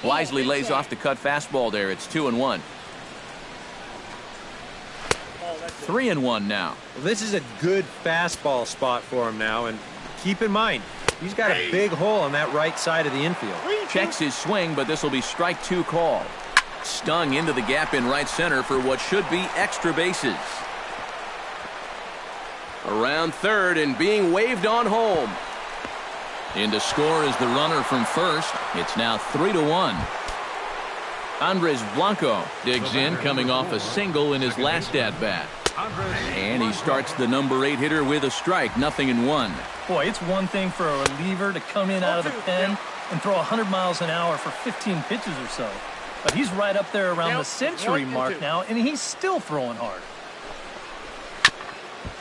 Wisely lays off the cut fastball there. It's 2-1. 3-1 now. Well, this is a good fastball spot for him now, and keep in mind, he's got a big hole on that right side of the infield. Checks his swing, but this will be strike 2 called. Stung into the gap in right center for what should be extra bases. Around third and being waved on home. In to score is the runner from first. It's now 3-1. Andres Blanco digs in, coming off a single in his last at-bat. And he starts the number 8 hitter with a strike, 0-1. Boy, it's one thing for a reliever to come in out of the pen and throw 100 miles an hour for 15 pitches or so. But he's right up there around the century mark now, and he's still throwing hard.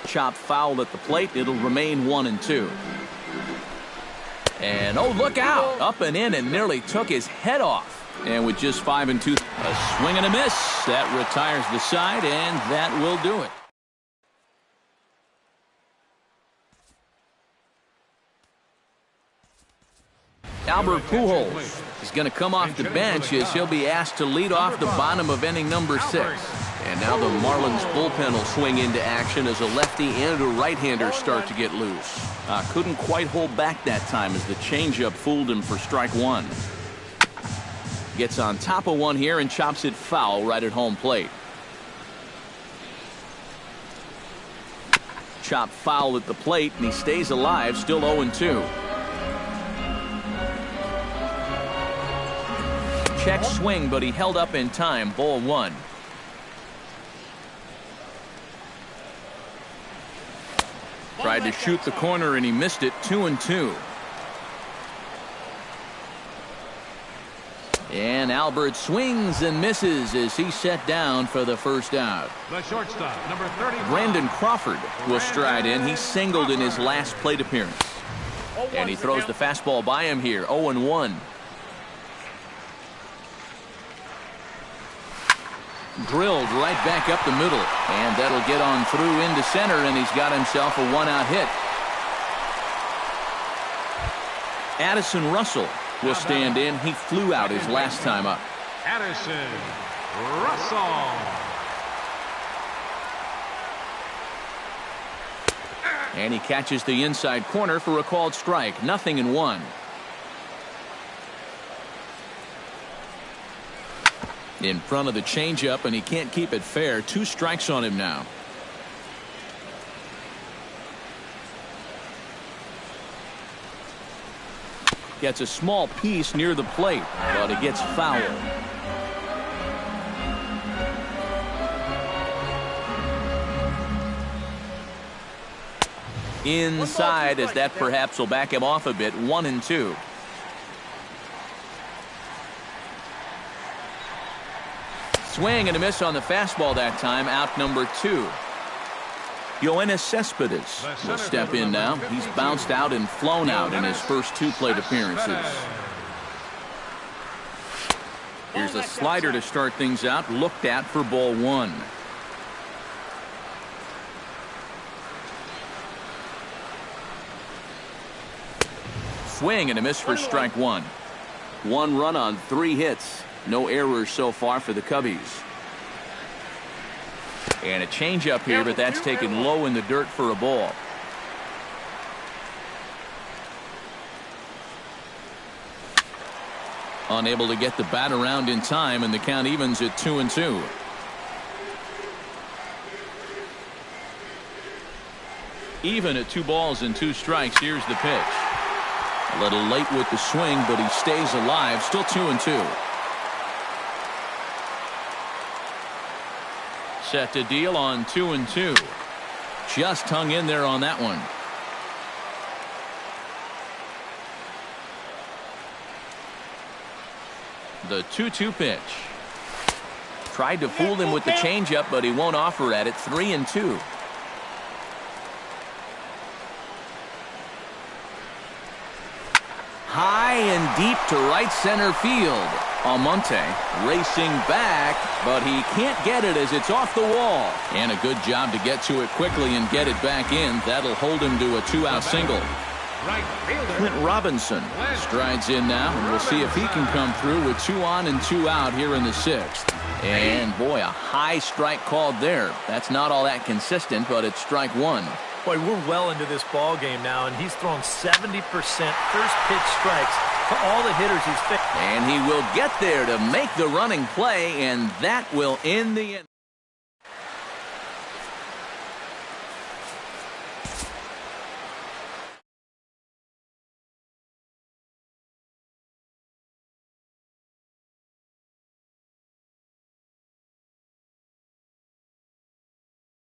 Chop foul at the plate. It'll remain 1-2. And oh, look out! Up and in and nearly took his head off. And with just 5-2, a swing and a miss. That retires the side, and that will do it. Albert Pujols is going to come off the bench as he'll be asked to lead off the bottom of inning number 6. And now the Marlins bullpen will swing into action as a lefty and a right-hander start to get loose. Couldn't quite hold back that time as the changeup fooled him for strike 1. Gets on top of one here and chops it foul right at home plate. Chop foul at the plate, and he stays alive, still 0-2. Check swing, but he held up in time, ball 1. Tried to shoot the corner, and he missed it, 2-2. And Albert swings and misses as he's set down for the first out. The shortstop, number 30. Brandon Crawford will stride in. He singled in his last plate appearance. And he throws the fastball by him here, 0-1. Drilled right back up the middle. And that'll get on through into center, and he's got himself a one-out hit. Addison Russell will stand in. He flew out his last time up. Addison Russell. And he catches the inside corner for a called strike. 0-1. In front of the changeup, and he can't keep it fair. 2 strikes on him now. Gets a small piece near the plate, but it gets foul. Inside, as that perhaps will back him off a bit. 1-2. Swing and a miss on the fastball that time. Out number 2. Yoenis Cespedes will step in now. He's bounced out and flown out in his first 2 plate appearances. Here's a slider to start things out. Looked at for ball 1. Swing and a miss for strike 1. 1 run on 3 hits. No errors so far for the Cubbies. And a changeup here, but that's taken low in the dirt for a ball. Unable to get the bat around in time, and the count evens at 2-2. Even at 2 balls and 2 strikes. Here's the pitch. A little late with the swing, but he stays alive. Still 2-2. Set to deal on 2-2. Just hung in there on that one. The 2-2 pitch. Tried to fool him with the changeup, but he won't offer at it. 3-2. High and deep to right center field. Almonte racing back, but he can't get it as it's off the wall. And a good job to get to it quickly and get it back in. That'll hold him to a 2-out single. Clint Robinson strides in now, and we'll see if he can come through with 2 on and 2 out here in the 6th. And boy, a high strike called there. That's not all that consistent, but it's strike 1. Boy, we're well into this ball game now, and he's thrown 70% first pitch strikes to all the hitters he's faced. And he will get there to make the running play, and that will end the inning.